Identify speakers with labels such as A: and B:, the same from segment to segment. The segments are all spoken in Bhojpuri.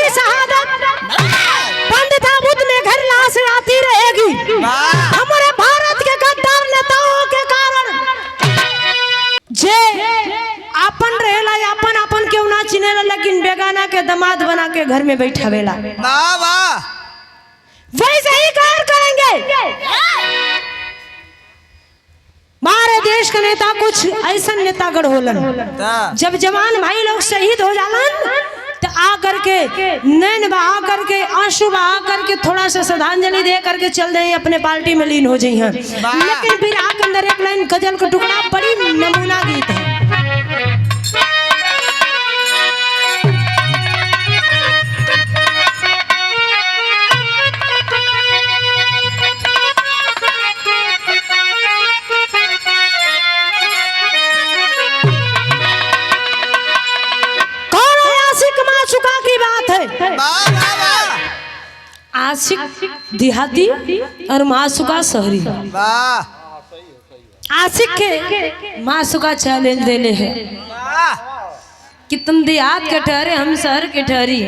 A: होगी शहादत, पंडित ताबूत में घर लाश आती रहेगी। हमारे भारत के गद्दार नेताओं के कारण जे अपन रहेला अपन अपन क्यों ना चिनेला, लेकिन बेगाना के दामाद बना के घर में बैठावेला। वैसे ही कार्य करेंगे। हमारे देश का नेता कुछ ऐसा नेतागढ़ होलन, जब जवान भाई लोग शहीद हो जालन तो आ करके नैन बहा करके आंसू बहा करके थोड़ा सा श्रद्धांजलि दे करके चल जाए, अपने पार्टी में लीन हो जाइए। लेकिन फिर आके अंदर एक लाइन गजल का टुकड़ा बड़ी नमूना गीत है। आशिक देहाती और मासूका शहरी। आशिक के मासूका चैलेंज देने हैं कि तुम देहात के ठहरे, हम शहर के ठहरी।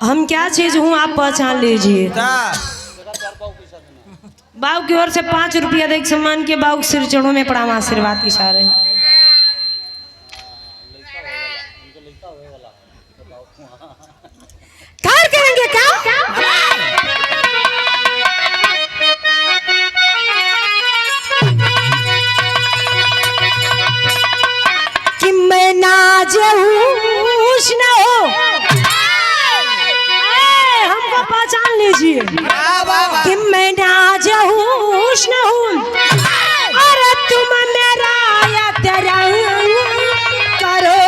A: हम क्या चीज हूँ आप पहचान लीजिए। बाबू की ओर से 5 रुपया देख सम्मान के बाबू सिर चढ़ों में प्रणाम आशीर्वाद के इशारे। क्या करेंगे क्या? कि मैं नाज़ूश न हो, हमको पहचान लीजिए कि मैं नाज़ूश न हूँ, अरे तुम मेरा या तेरा करो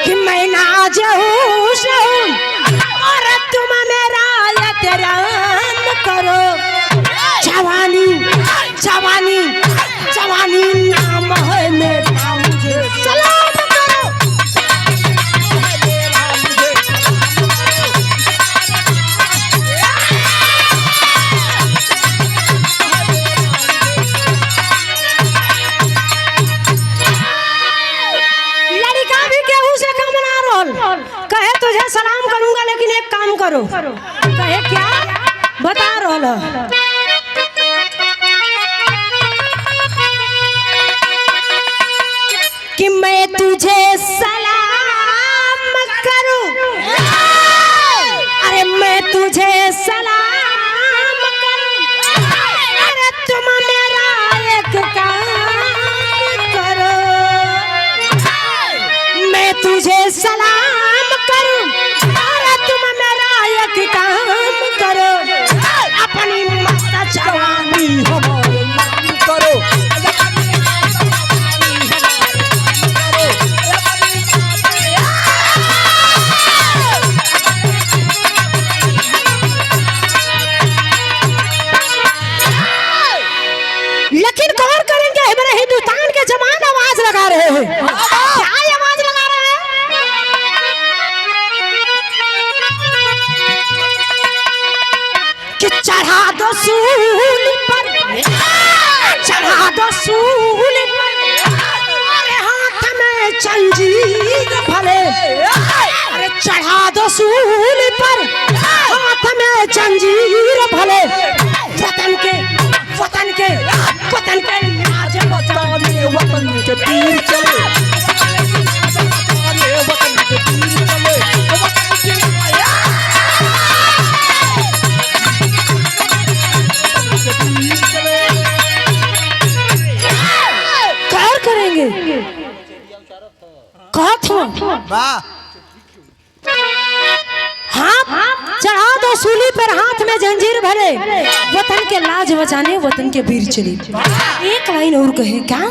A: कि मैं नाज़ूश न हूँ, अरे तुम मेरा या तेरा करो। जवानी जवानी जवानी नाम है मेरा, मुझे सलाम करो। लड़का भी केहू से कम ना रोल, कहे तुझे सलाम करूंगा लेकिन एक काम करो। कहे क्या बता रोल कि मैं तुझे सलाम करूं, अरे मैं तुझे सलाम करूं, अरे तुम मेरा एक काम करो। मैं तुझे सलाम करूं, अरे तुम मेरा एक काम करो। अपनी मस्त जवानी हमारे नाम करो। लेकिन गौर करेंगे हमारे हिंदुस्तान के जवान आवाज लगा रहे हैं। क्या आवाज लगा रहे हैं? कि चढ़ा दो सूली पर, चढ़ा दो सूली पर, अरे हाथ में जंजीर भले, अरे चढ़ा दो सूली पर, हाथ में जंजीर भले। वतन के आज बचाने वतन के तीर चले, वतन के तीर चले, क्या करेंगे? हाथ चढ़ा दो सूली पर, हाथ में जंजीर भरे, वतन के लाज बचाने वतन के वीर चले। एक लाइन और कहे क्या?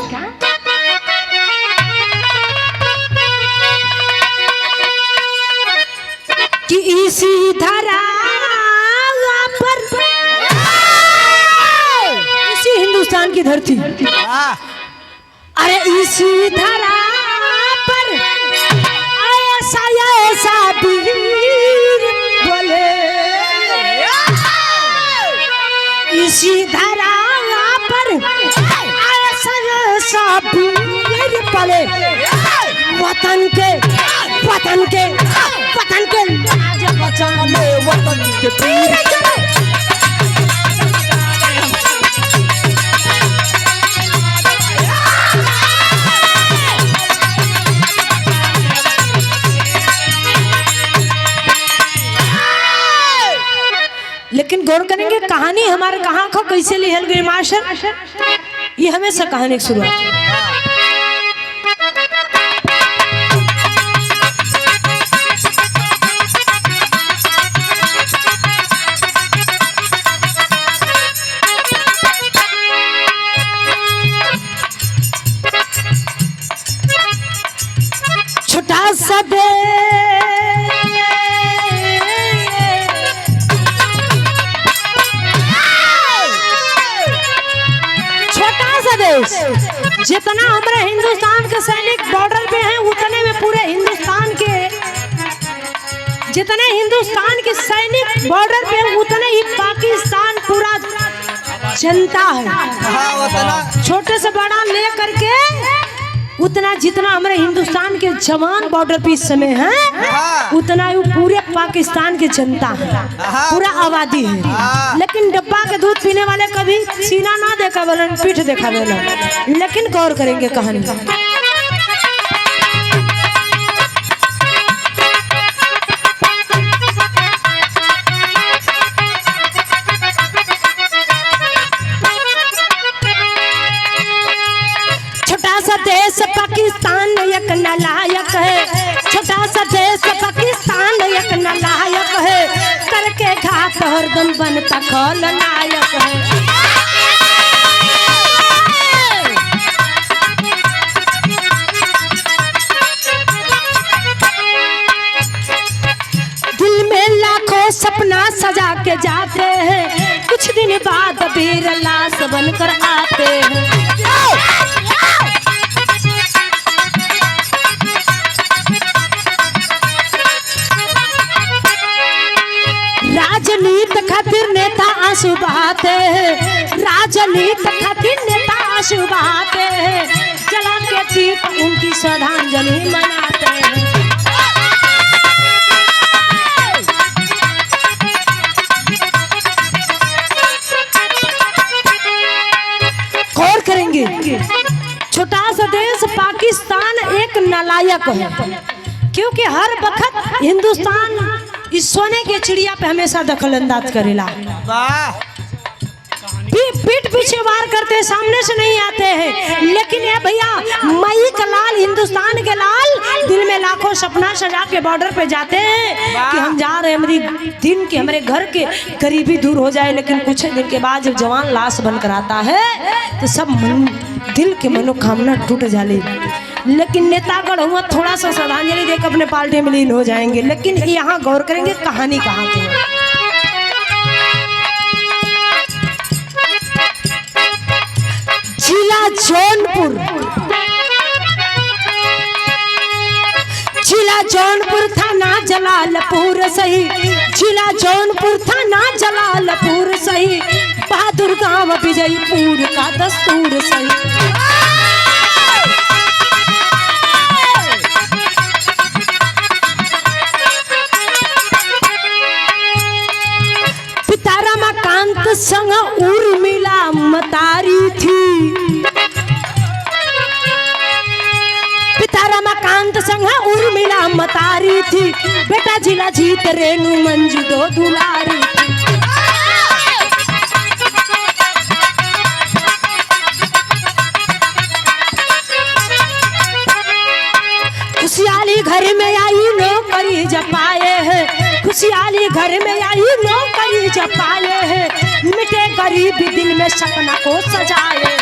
A: कि इसी धरा पर, इसी हिंदुस्तान की धरती, अरे इसी धरा पर ऐसा वीर बोले, इसी धरा पर ऐसा वीर बोले। वतन के वतन के लाज बचाने वतन के तीर चले। लेकिन गौर करेंगे कहानी हमारे कहाँ को कैसे लिखल गई मास्टर, ये हमेशा कहानी की शुरुआत है। छोटा सा देश, जितना हमारे हिंदुस्तान के सैनिक बॉर्डर पे हैं उतने में पूरे हिंदुस्तान के, जितने हिंदुस्तान के सैनिक बॉर्डर पे हैं उतने ही पाकिस्तान पूरा जनता है। छोटे से बड़ा ले करके उतना जितना हमारे हिंदुस्तान के जवान बॉर्डर पे इस समय हैं उतना ही पूरे पाकिस्तान की जनता है, पूरा आबादी है। लेकिन डब्बा के दूध पीने वाले कभी सीना ना देखा बोलन, पीठ देखा बोलन। लेकिन गौर करेंगे कहानी देश पाकिस्तान एक नालायक है, छोटा सा देश पाकिस्तान एक नालायक है, करके घात हरदम बनता खलनायक है। दिल में लाखों सपना सजा के जाते हैं, कुछ दिन बाद वीर लाश बनकर आते हैं। राजनीति खातिर नेता आंसू बहाते हैं, राजनीति खातिर नेता आंसू बहाते हैं, जला के दीप उनकी श्रद्धांजलि मनाते हैं। गौर करेंगे छोटा सा देश पाकिस्तान एक नालायक है, क्योंकि हर वक्त हिंदुस्तान इस सोने के चिड़िया पे हमेशा दखल अंदाज करेला। पीठ पीछे वार करते, सामने से नहीं आते हैं। लेकिन ये भैया मई का लाल, हिंदुस्तान के लाल, दिल में लाखों सपना सजा के बॉर्डर पे जाते हैं कि हम जा रहे हैं, हमारी दिन के हमारे घर के गरीबी दूर हो जाए। लेकिन कुछ दिन के बाद जब जवान लाश बनकर आता है तो सब दिल के मनोकामना टूट जाले। लेकिन नेतागढ़ हुआ थोड़ा सा श्रद्धांजलि देकर अपने पार्टी में लीन हो जाएंगे। लेकिन यहाँ गौर करेंगे कहानी कहाँ की है। जिला जौनपुर, जिला जौनपुर थाना जलालपुर सही, जिला जौनपुर थाना जलालपुर सही, बहादुर गांव विजयपुर का दस्तूर सही। रमाकांत संग उर्मिला मतारी थी, पिता रमाकांत संग उर्मिला मतारी थी, बेटा जिला जीत रेणु मंजू दो दुलारी थी। खुशहाली घर में आई नौकरी जपाए है, खुशहाली घर में आई नौकरी जपाए है, मिटे गरीबी दिल में सपना को सजाए है।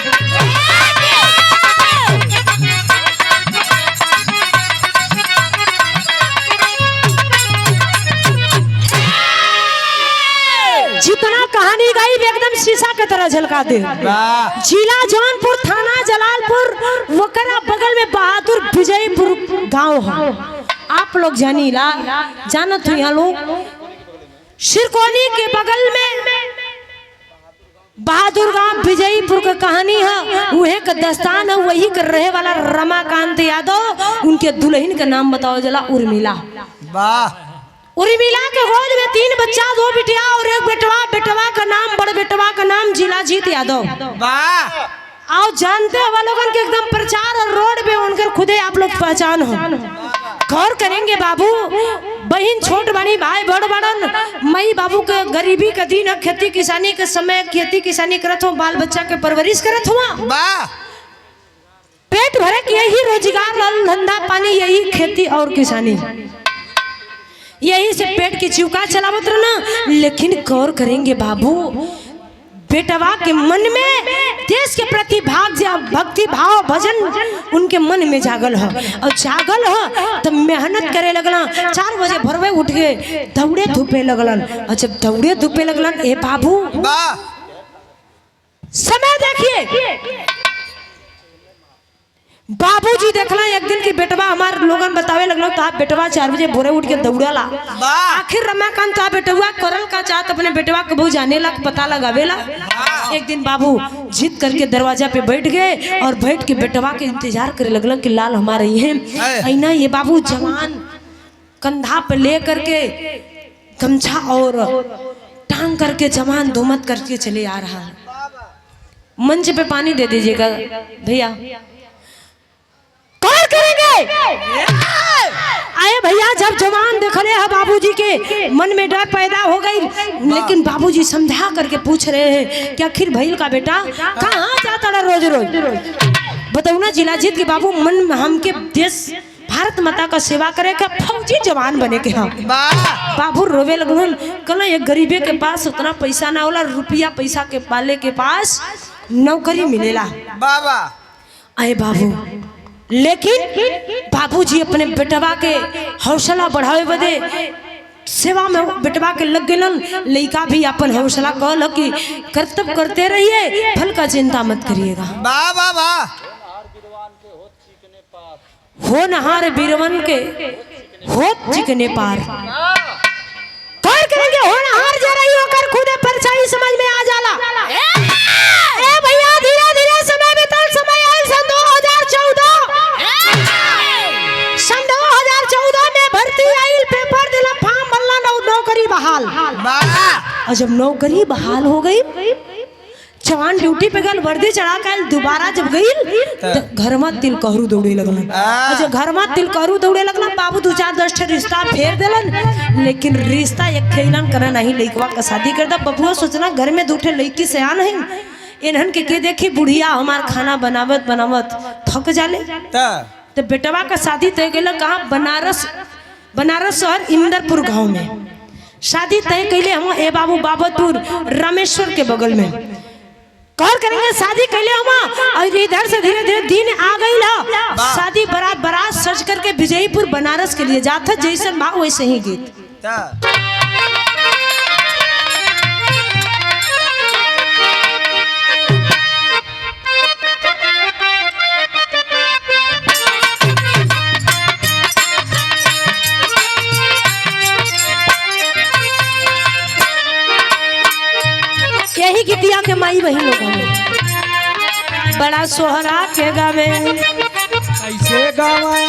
A: जितना कहानी गई एकदम शीशा की तरह झलका दे। जिला जौनपुर थाना जलालपुर, वकरा बगल में बहादुर विजयपुर गांव है। आप लोग जानीला जानत हो, यहाँ लोग सिरकोनी के बगल में बहादुर गांव विजयपुर का कहानी है, वही का दस्तान है, वही कर रहे वाला रमाकांत यादव। उनके दुल्हन का नाम बताओ जला उर्मिला।
B: वाह।
A: उर्मिला के गोद में 3 बच्चा, 2 बिटिया और 1 बेटवा। बेटवा का नाम, बड़ बेटवा का नाम जिलाजीत यादव।
B: वाह।
A: आओ जानते हो लोगन के एकदम प्रचार और रोड पे उनकर खुदे आप लोग पहचान हो। गौर करेंगे बाबू, बहन छोट बड़ी, भाई बड़ बड़न। मई बाबू के गरीबी का दिन है, खेती किसानी के समय खेती किसानी करत हो, बाल बच्चा के परवरिश करत हुआ। पेट भरे के यही रोजगार, लाल धंधा पानी, यही खेती और किसानी, यही से पेट की चिवका चलावत रहना। लेकिन गौर करेंगे बाबू, बेटवा के मन में देश के प्रति भक्ति भाव भजन उनके मन में जागल है, और जागल है तो मेहनत करे लगला। 4 बजे भोरवे उठ के दौड़े धूपे लगलन, और जब दौड़े धूपे लगलन, ए बाबू समय देखिए, बाबूजी देखला एक दिन की बेटवा हमार लोगन बतावे लगलो, तो आप बेटवा 4 बजे भोरे उठ के दौड़ाला। आखिर रमाकांत तो बेटवा करल का चाहत अपने बेटवा के बहु जाने ला, पता लगावेला। एक दिन बाबू जिद करके दरवाजा पे बैठ गए, और बैठ के बेटवा के इंतजार करे लगल कि लाल हमारे हैं। ऐना ये बाबू जवान कंधा पे ले करके गमछा और टांग करके जवान धूमत करके चले आ रहा है। मंच पे पानी दे दीजिएगा भैया। कौन करेंगे? आए भैया, जब जवान देखले है बाबूजी के मन में डर पैदा हो गई, लेकिन बाबूजी समझा करके पूछ रहे हैं कि आखिर भैल का बेटा कहाँ जाता रहा रोज रोज? बताऊ ना जिलाजीत के बाबू, मन में हमके देश भारत माता का सेवा करे का फौजी जवान बने के हम। बाबू रोवे लगन, कल एक गरीबे के पास उतना पैसा ना होला, रुपया पैसा के पाले के पास नौकरी मिलेला। बाबा आए बाबू, लेकिन बाबूजी अपने बेटवा के हौसला बढ़ावे बदे सेवा में बेटवा के लग गलन। लड़का भी अपन हौसला कहल कि कर्तव्य करते रहिए, फल का चिंता मत करिएगा। हो नहार बीरवन के होत चिकने पार। कर करेंगे हो नहार जा रही होकर खुदे परछाई समझ में आ जाला। ए भैया, धीरे धीरे समय बीतल, समय आयल सन 2014। सन 2014 में भर्ती आयल, पेपर दिला, फॉर्म भरला, नौकरी बहाल। और जब नौकरी बहाल हो गई, जवान ड्यूटी पे गल, वर्दी चढ़ा के दोबारा जब गई तो घर में तिल कहरू दौड़े लगल। और जब घर में तिल कहरू दौड़े लगल, बाबू 2-4-10 रिश्ता फेर दिलन, लेकिन रिश्ता एक खेलन करे नहीं, लड़कवा का शादी कर दा। बबुआ सोचना घर में 2 लड़की से आन है, इन्हन के देखी बुढ़िया हमार खाना बनावत बनावत थक जाले, तो बेटवा का शादी तय कैल कहाँ? बनारस शहर इंदरपुर गांव में शादी तय कैले हम। ए बाबू बाबतपुर रामेश्वर के बगल में कॉल करेंगे, शादी कैले हम। और इधर से धीरे धीरे दिन आ गई ला, शादी बारात सज करके विजयपुर बनारस के लिए जाता, जैसन भाव वैसे ही गीत। यही गीतिया के माई वही लोग बड़ा सोहरा के गावे।
B: कैसे गावे?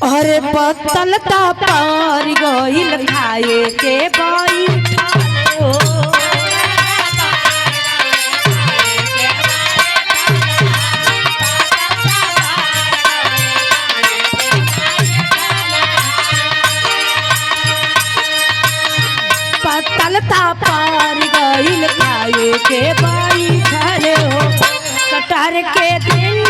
A: अरे पतलता पार गइल खाए के बाई हो। पतलता पार गइल खाए के बाई खले हो, कटार के दिन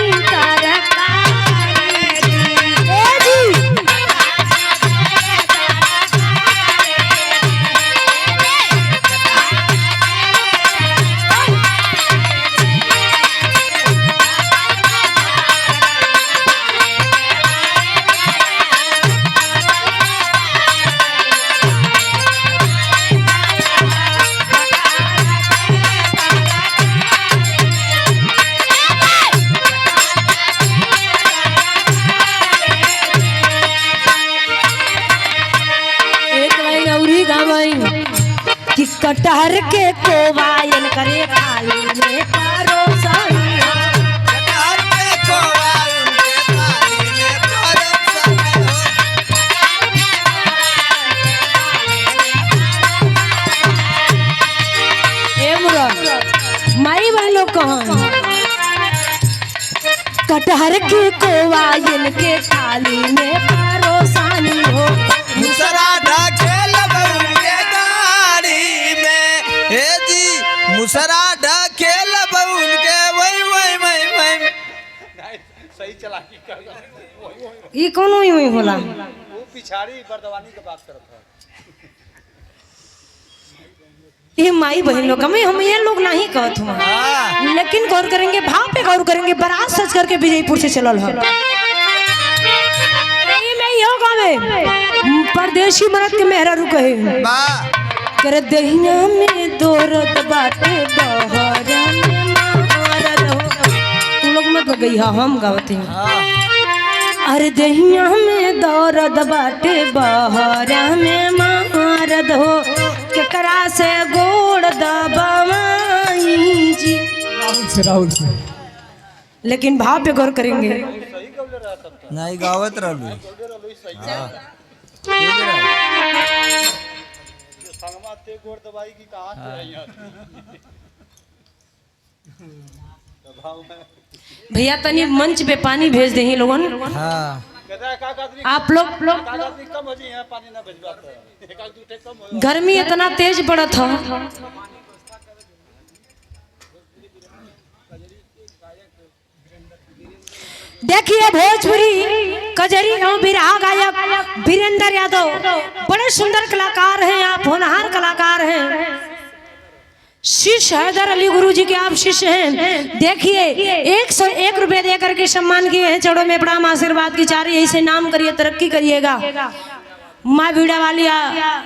A: कटहर के कोवायन करे थाली में परोसनी हो।
B: कटहर के कोवा उनके थाली में परोसनी हो।
A: ए मुराद माई बहन लोग कहाँ कटहर के कोवायन के थाली में परोसनी हो।
B: मुसरा ढकेल उनके गाड़ी में हे जी मुसरा ढकेल उनके वही वही वही वही सही चला
A: ये कोनो यूं ही होला।
B: वो पिछाड़ी बर्दवानी के बात करत है।
A: ये माई बहन लोग हम ये लोग नहीं कहत हुआ, लेकिन गौर करेंगे, भाव पे गौर करेंगे। बारात सज करके विजयपुर से चलल है। मैं यो गावे परदेशी मरद के मेहरा रुके करे दहिया में दौरत बाटे बहरा में मारत हो। तुम लोग मत गई हम गावते हैं। अरे दहिया में दौरत बाटे बहरा में मारत हो केकरा से गोड़ दबाई जी।
B: राहुल से
A: लेकिन भाव पे गौर करेंगे।
B: नहीं गावत रहलू
A: भैया तनी मंच पे पानी भेज दे लोगन। आप लोग गर्मी इतना तेज पड़ा था। देखिए भोजपुरी कजरी एवं बिरहा गायक वीरेंद्र यादव बड़े सुंदर कलाकार हैं, आप होनहार कलाकार हैं। शिष्य हैदर अली गुरुजी के आप शिष्य हैं। देखिए 101 रुपए दे करके सम्मान किए हैं। चढ़ो में प्रणाम, आशीर्वाद की चारी ऐसे नाम करिए, तरक्की करिएगा। माँ बीड़ा वाली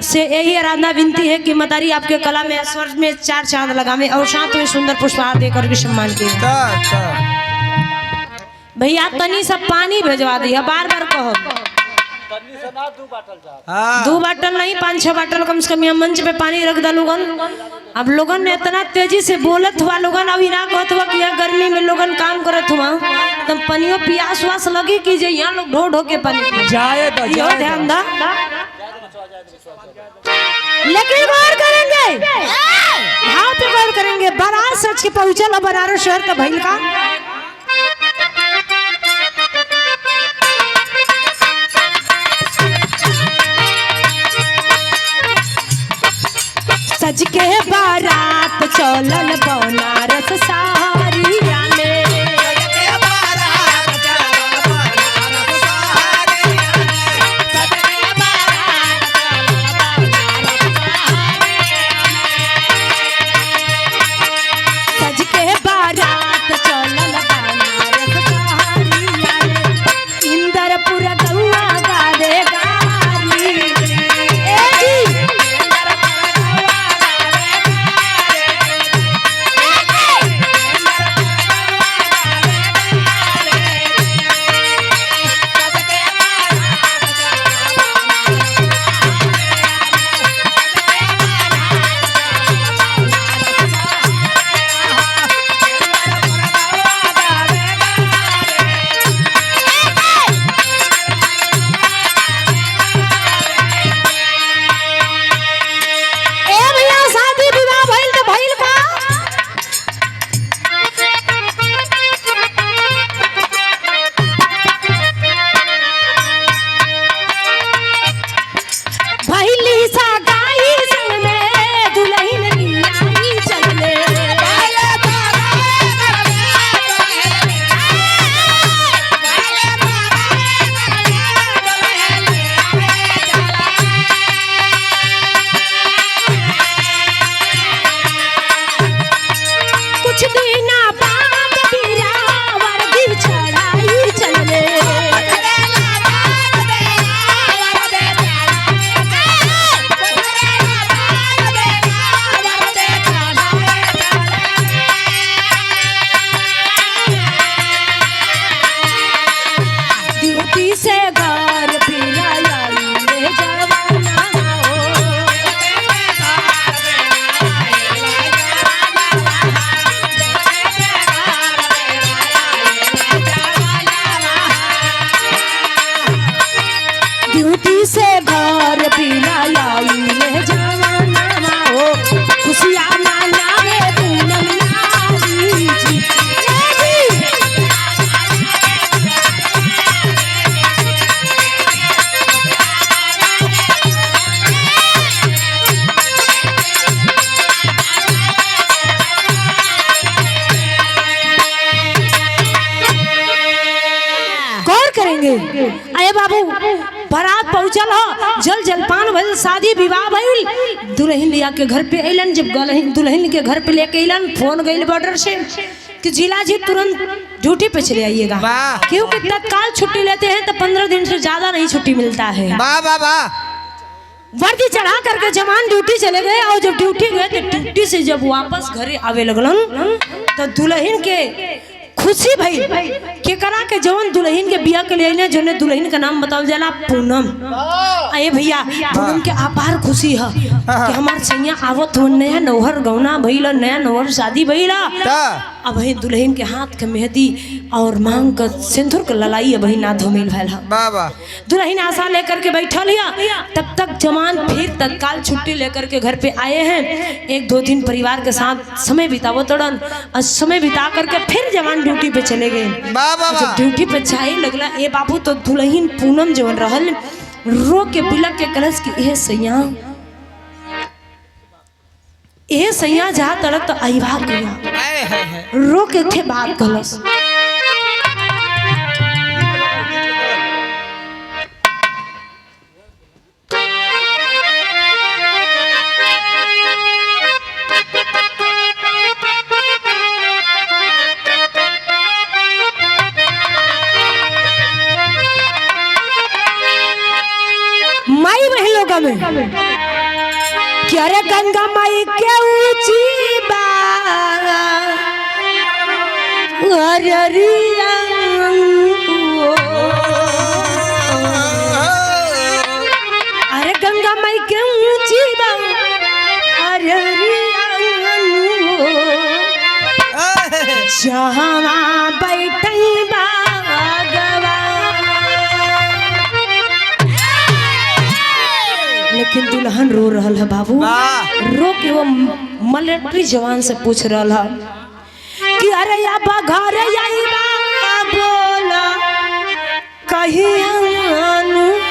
A: से यही आराधना विनती है कि मदारी आपके कला में स्वर्ग में 4 चांद लगावे और साथ में सुंदर पुष्पहार देकर के सम्मान किए। भैया तनी सब पानी भेजवा दिया, बार बार कहो। 2 बाटल नहीं 5-6 बाटल कम से कम यहाँ मंच पे पानी रख दा लोगन। अब लोगन ने इतना तेजी से बोलत हुआ, लोगन अभी ना कहत हुआ कि यहाँ गर्मी में लोगन काम करत हुआ, तब पनियो प्यास वास लगी कि जे यहाँ लोग ढो ढो के पानी जाए ध्यान दा। लेकिन गौर करेंगे, भाव पे गौर करेंगे। बारात सच के पहुंचल बनारस शहर का भइल का सज के बारात चलल बनारस सारिया में। सज के बारात चलल बनारस सारिया में। इंदरपुर गौआ गावे गारी करेंगे। अरे बाबू बारात पहुंचल हो, जल जलपान भइल, शादी विवाह भइल, दुल्हन लिया के घर पे अइलन। जब दुल्हन के घर पे लेके अइलन, फोन गइल बॉर्डर से कि जिला जी तुरंत ड्यूटी पे चले आइएगा, क्योंकि तत्काल छुट्टी लेते हैं तो 15 दिन से ज्यादा नहीं छुट्टी मिलता है। वर्दी चढ़ा करके जवान ड्यूटी चले गए, और जब ड्यूटी गए तो ड्यूटी से जब वापस घरे आवे लगलन तो दुल्हन के खुशी भई के करा के जवन दुल्हन के बिया के लिए जोने दुल्हन का नाम बताओ जाला पूनम। अरे भैया पूनम के अपार खुशी है कि हमार सैया आवत हो, नया नौहर गौना भइला, नया नौहर शादी भइला। अब वही दुल्हन के हाथ के मेहंदी और मांग का सिंदूर के ललाई अब ना धोमिल भैल है। दुल्हन आशा लेकर के बैठा लिया, तब तक जवान फिर तत्काल छुट्टी लेकर के घर पे आए हैं। 1-2 दिन परिवार के साथ समय बितावो तड़न, और समय बिता करके फिर जवान ड्यूटी पे चले गए। जब ड्यूटी पे जाए लगला ए बाबू तो दुल्हन पूनम जवन रहल रो के बिलक के कलश की ए सैया जा तड़क तो आई भाग गया, रो के थे बात कलश। माई बहनों का में क्या रे गंगा माई के ऊंची अरिया, अरे गंगा माई के ऊंची अरिया, जहाँ बैठी बागवा। लेकिन दुल्हन रो रहल है बाबू, रो के वो मिलिट्री जवान से पूछ रहल है कि अरे या घर बोला कहीं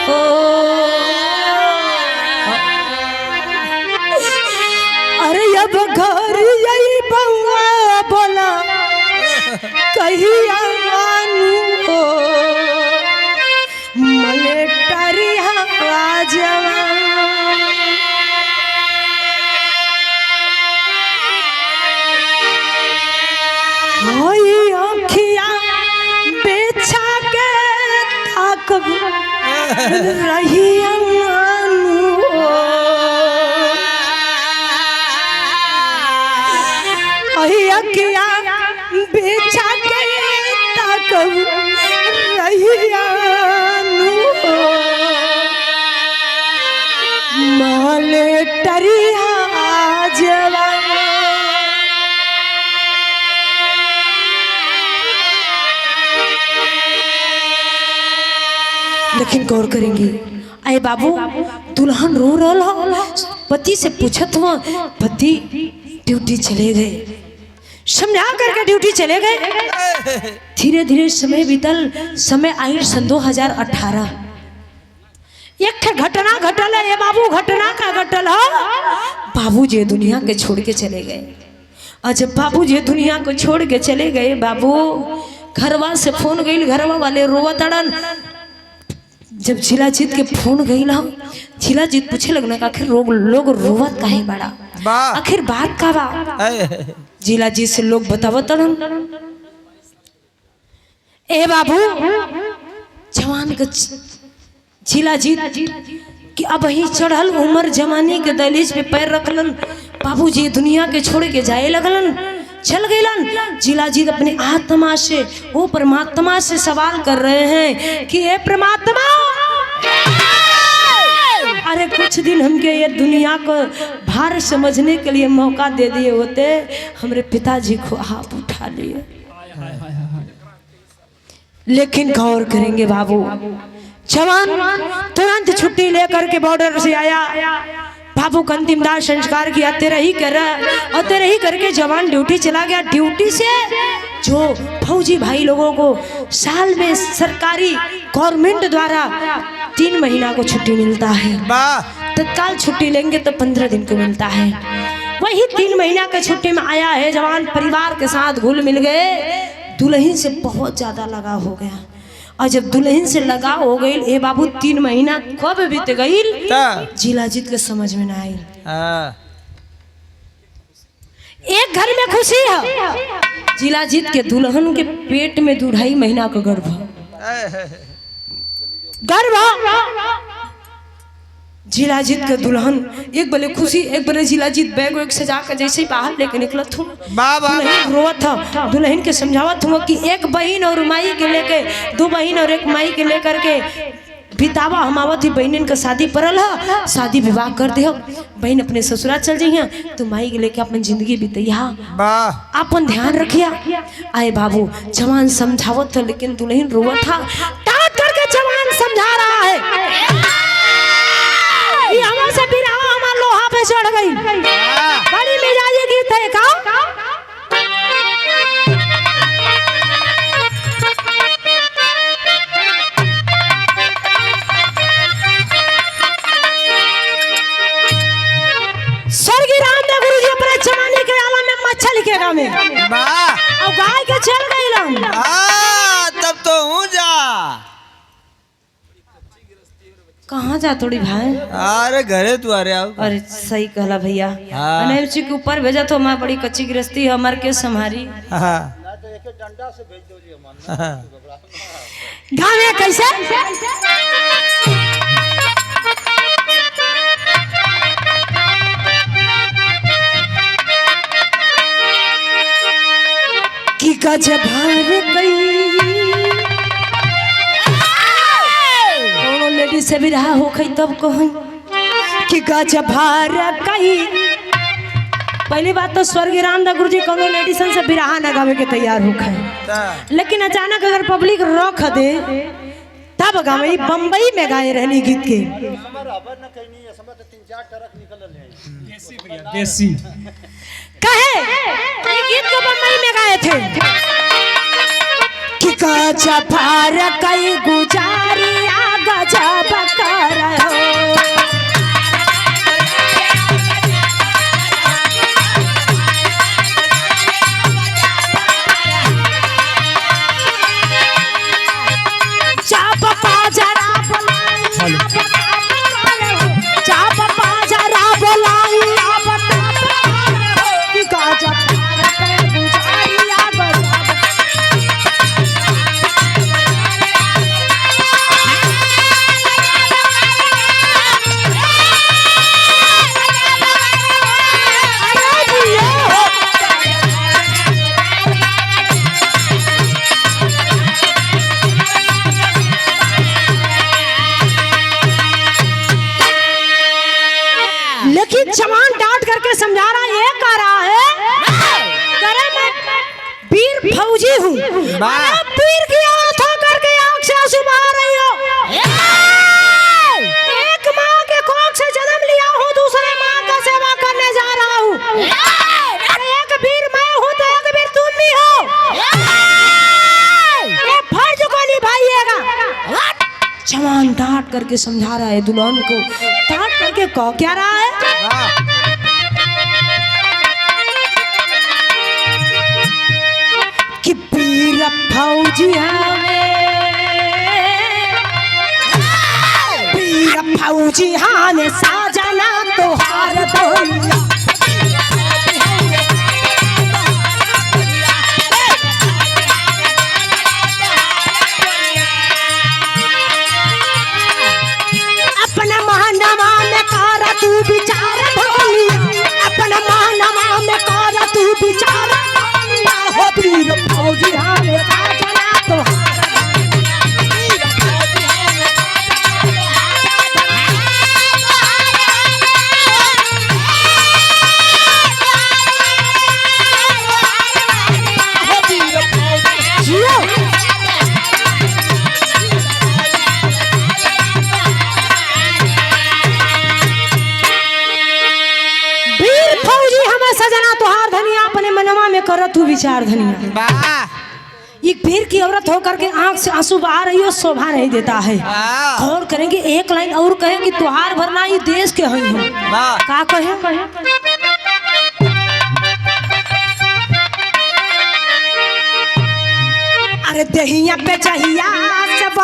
A: हो, अरे अब घर बोला कहीं हो, मिलिट्री जवान। बेचा के ताक रही अखिया, बेचा के ताक रही मिलिट्री जवान। लेकिन गौर करेंगे अरे बाबू दुल्हन रो रहा, पति से पूछत हुआ, पति ड्यूटी चले गए, समझा करके ड्यूटी चले गए। धीरे धीरे समय बीतल, समय आई सन 2018। एक घटना घटल है बाबू, घटना का घटल है बाबू जी दुनिया के छोड़ के चले गए। और जब बाबू जी दुनिया को छोड़ के चले गए, बाबू घरवा से फोन गई, घरवा वाले रोवत अड़न। जब जिलाजीत के फोन गई ना, जिलाजीत पूछे लगना आखिर लोग रोवत काहे बड़ा, आखिर बात का बा। जिलाजीत से लोग बतावत अड़न, ए बाबू जवान के जिलाजीत कि अब ही चढ़ल उम्र जवानी के दहलीज पे पैर रखलन, बाबूजी दुनिया के छोड़ के जाए लगलन, चल गईलन। जिलाजीत अपने आत्मा से, वो परमात्मा से सवाल कर रहे हैं कि हे परमात्मा, अरे कुछ दिन हमके ये दुनिया को भार समझने के लिए मौका दे दिए होते, हमरे पिताजी को आप उठा लिए। लेकिन गौर करेंगे बाबू, जवान तुरंत छुट्टी लेकर के बॉर्डर से आया, बाबू का अंतिम दाह संस्कार किया, तेरा ही कर रहा और तेरा ही करके जवान ड्यूटी चला गया। ड्यूटी से जो फौजी भाई लोगों को साल में सरकारी गवर्नमेंट द्वारा 3 महीना को छुट्टी मिलता है, तत्काल छुट्टी लेंगे तो 15 दिन को मिलता है। वही 3 महीना का छुट्टी में आया है जवान, परिवार के साथ घुल मिल गए, दुल्हन से बहुत ज्यादा लगाव हो गया। और जब दुल्हन से लगा हो गई ए बाबू 3 महीना कब बीत गई जिला जीत के समझ में ना आई। एक घर में खुशी है, जिला जीत के दुल्हन के पेट में 2.5 महीना का गर्भ जिला जीत के दुल्हन एक बले खुशी एक बले जिला जीत बैग वैग सजा कर जैसे ही बाहर लेके निकलत हूँ रोवत था। दुल्हन के समझावत हूँ कि एक बहन और माई के लेके 2 बहन और 1 माई के लेकर के बितावा हम आवत ही बहन का शादी पड़ल है, शादी विवाह कर दे बहन अपने ससुराल चल जाइए तो माई के लेके अपन जिंदगी बितैया अपन ध्यान रखिया। आए बाबू जवान समझावत था लेकिन दुल्हन रोवत था, डांट करके जवान समझा रहा है से हमार लोहा पे चढ़ गई, बड़ी मिजाजी गीत है का। स्वर्गीय रामदेव गुरु जी अपने जमाने के आलम में मच्छर के गाँव में और गाय के चल गई
B: तब तो हूँ जा
A: कहाँ जा थोड़ी भाई।
B: अरे घरे तू आ रहे आओ। अरे
A: सही कहला भैया, अनएमसी के ऊपर भेजा तो हमारी बड़ी कच्ची गृहस्थी है, हमारे के संभारी गाँव में कैसे की गज भार गई लेडी से भी रहा हो खई तब कहूं कि गज भार कई। पहली बात तो स्वर्गीय रामदेव गुरु जी कोनो लेडीसन से बिरहा न गावे के तैयार हो खई, लेकिन अचानक अगर पब्लिक रख दे तब गावे। बम्बई में गाए रहनी गीत के कहे ये गीत को बम्बई में गाए थे कि गज भार कई गुजारिया गजब कर हो। चाप पाजरा बोलाई चाप पाजरा बोलाई कि गजब गुजारिया गजब। लेकिन जवान डांट करके समझा रहा ये कह रहा है करे मैं वीर फौजी हूँ, वीर की औरत होकर के आंख से आंसू बहा रही हो। एक माँ के कोख से जन्म लिया हूँ, दूसरे माँ का सेवा करने जा रहा हूँ। एक वीर मैं हूँ तो एक वीर तुम भी हो, ये फर्ज को निभाइएगा। जवान डांट करके समझा रहा है दुल्हन को, डांट करके कह क्या रहा है कि वीर फौजी वीर फौजी हान साजना तोहार दोलिया। अपना महानमा में कारा तू विचार भोलिया, अपना महानमा में कारा तू विचार भोलिया। हो वीर फौजी हाने साजना तोहार करत तू विचार धनिया। एक वीर की औरत होकर के आंख से आंसू बहा रही हो शोभा नहीं देता है। और करेंगे एक लाइन और कहेंगे तुहार भरना ये देश के हई हो का कहे अरे दहिया पे चाहिया सब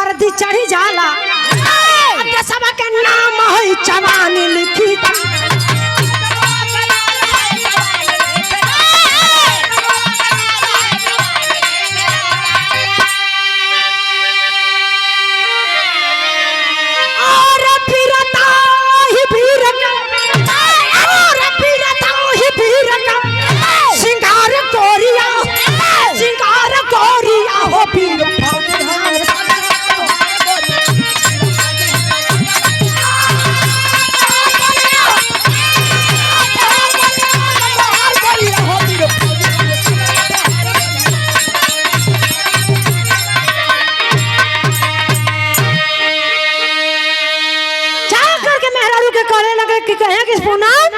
A: कहे कि पूनम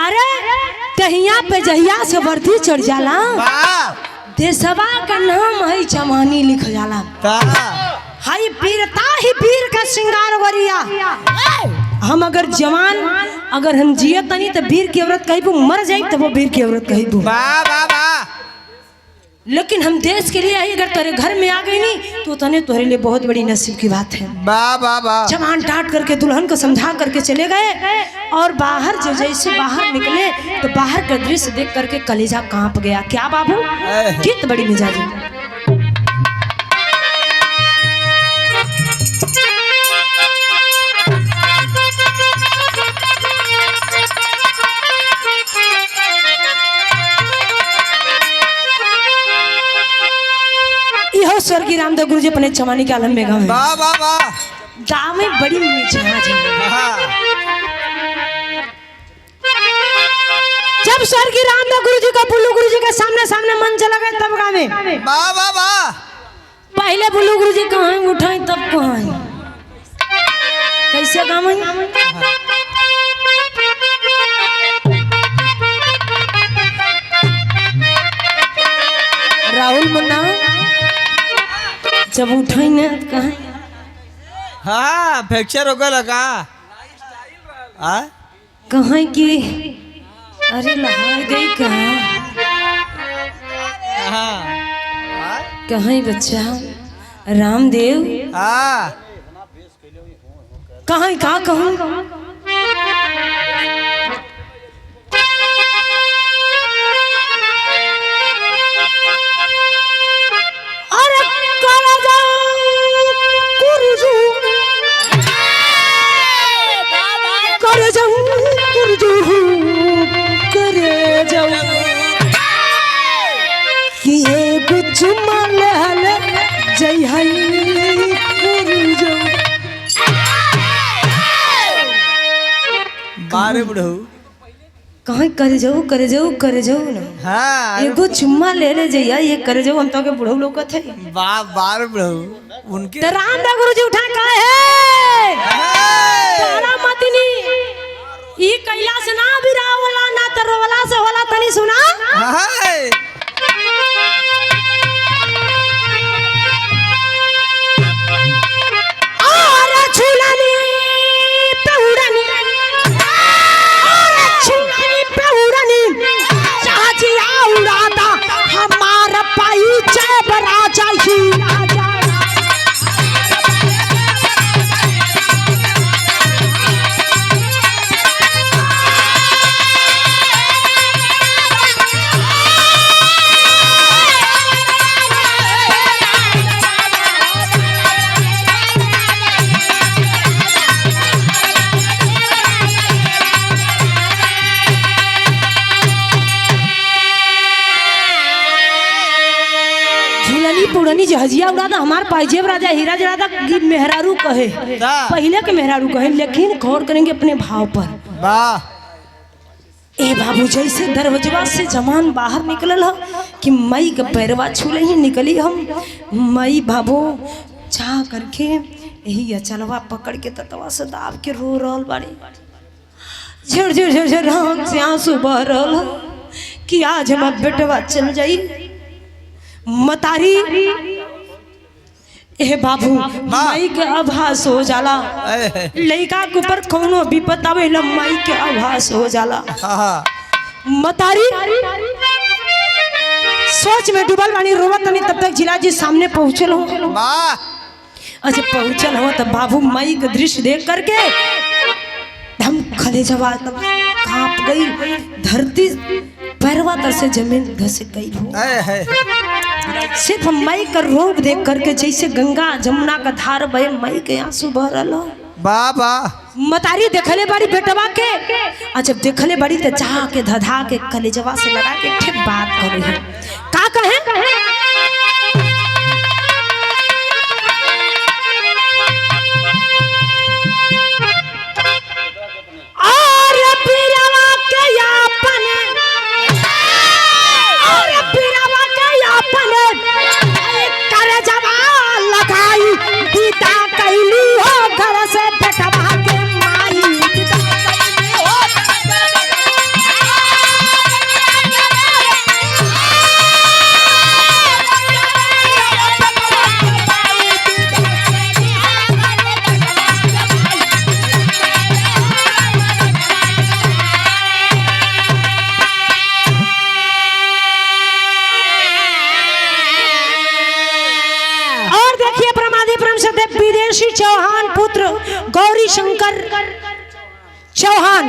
A: अरे तहिया पे जहिया से वर्दी चढ़ जाला देशवा का नाम है जवानी लिख जाला हाई वीरता ही वीर का श्रृंगार वरिया। हम अगर जवान अगर हम जिये तनी तो वीर की औरत कही मर जाए तो वो वीर की औरत कही लेकिन हम देश के लिए आई अगर तेरे घर में आ गई नहीं तो तने तुम्हारे लिए बहुत बड़ी नसीब की बात है। जवान डांट करके दुल्हन को समझा करके चले गए और बाहर जो जैसे बाहर निकले तो बाहर का दृश्य देख करके कलेजा कांप गया। क्या बाबू कित बड़ी मिजाजी। स्वर्गीय रामदेव गुरु जी अपने जवानी के आलम में गाँव गाँव में बड़ी मिजाज जब स्वर्गीय रामदेव गुरु जी का बुल्लू गुरु जी के सामने सामने मन चला गया तब गावे पहले बुल्लू गुरु जी कहाँ उठाए तब कहाँ कैसे गावे राहुल मुन्ना जब उठाई न कहा
B: हाँ फ्रैक्चर हो गया
A: कहाँ की अरे लहा गई कहाँ कहाँ बच्चा रामदेव कहाँ कहाँ कहूँ कहीं करे जाऊ ना
B: हाँ
A: एगो चुम्मा ले ले जइया ये करे जाऊ हम तो के बुढ़ऊ लोग थे
B: बार बुढ़ऊ उनके
A: तो रामदेव गुरु जी उठा कहे है तारा मतनी ई कैलाश ना बिरावला ना तरवला से होला तनी सुना पुरानी जहाजिया उड़ादा हमार पाइजेब राजा हीरा जरादा मेहरारू कहे पहले के मेहरारू कहे लेकिन गौर करेंगे अपने भाव पर ए बाबू जैसे दरवाजा से जवान बाहर निकलल हो कि मई का पैरवा छूले ही निकली हम मई बाबू जा करके यही अचलवा पकड़ के ततवा से दाब के रो रहल बाड़ी झर झर झर झर आँख से आंसू बह रहल कि आज हमार बेटवा चल जाई मतारी ए बाबू माई के आभास हो जाला लड़का के ऊपर कोनो विपत आवे ला माई के आभास हो जाला मतारी सोच में डूबल बानी रोवत नहीं तब तक जिला जी सामने पहुंचल हो अच्छा पहुंचल हो तब बाबू माई का दृश्य देख करके हम कलेजवा तब कांप गई धरती पैरवा तर से जमीन घसक गई हो सिर्फ मई का रूप देख करके जैसे गंगा जमुना का धार बहे मई के आंसू बह रहा
B: बाबा
A: मतारी देखले बड़ी बेटवा के जब देखले बड़ी तो चाह के धधा के कलेजवा से लगा के ठीक बात करे है का कहे प्रियदर्शी चौहान पुत्र गौरी शंकर चौहान।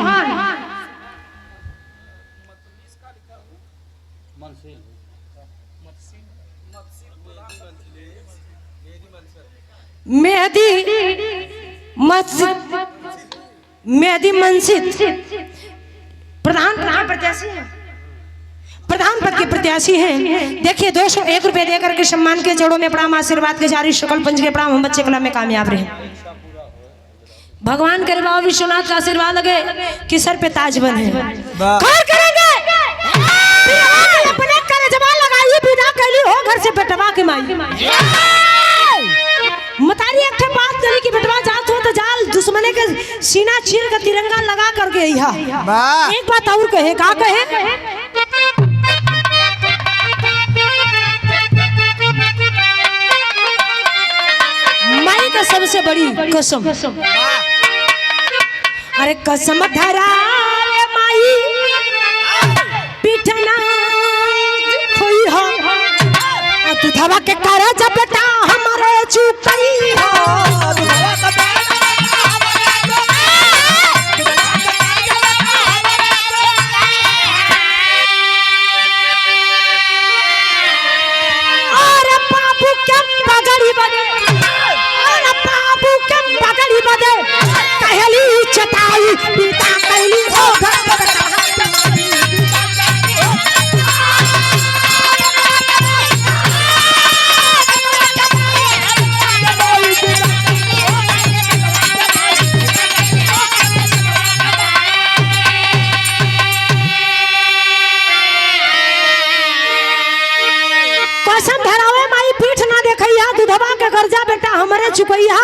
A: मेहदी मंसित प्रधान प्रत्याशी हैं, प्रधान पद के प्रत्याशी हैं। देखिए 201 रुपए देकर के सम्मान के जड़ों में प्रणाम, आशीर्वाद के जारी, सकल पंच के प्रणाम। हम बच्चे कला में कामयाब रहे, भगवान करे बाबा विश्वनाथ का आशीर्वाद लगे कि सर पे ताज बने। घर करेंगे अपने करे जबान लगाई बिना कैली हो घर से बेटवा के माई। मतारी एक ठे बात करी कि बेटवा जात हो तो जाल दुश्मने के सीना चीर के तिरंगा लगा करके अइहा। एक बात और कहे, का कहे? माई का सबसे बड़ी कसम, अरे कसम धरावे माई पीठना खोई हो, तू धवा के करे जब बेटा हमारे चुकई हो। और बाबू के पगड़ी बदे, और बाबू के पगड़ी बदे कहली चटाई पिता कहली हो घर बेटा। कसम धरावे माई पीठ ना देखैया, दूधवा के कर्जा बेटा हमरे चुकैया।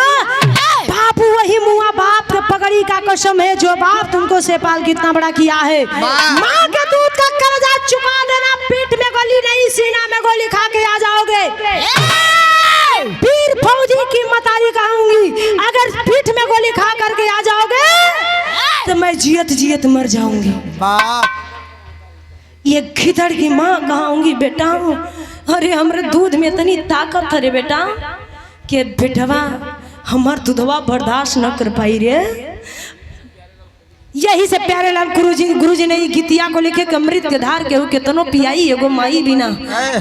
A: बापू वही मुआ बाप के पगड़ी का कसम है, जो बाप तुमको से पाल कितना बड़ा किया है। माँ के दूध का कर्जा चुका देना, पीठ में गोली नहीं सीना में गोली खा के आ जाओगे। वीर फौजी की मतारी कहूंगी, अगर पीठ में गोली खा करके आ जाओगे तो मैं जियत जियत मर जाऊंगी। ये खिदड़ की माँ कहूंगी बेटा, अरे हमरे दूध में इतनी ताकत है रे बेटा कि बेटवा हमार दूधवा बर्दाश्त न कर पाई रे। यही से प्यारे लाल गुरुजी ने गीतिया को लिखे कि अमृत के धार के कितनो पियाई एगो माई बिना,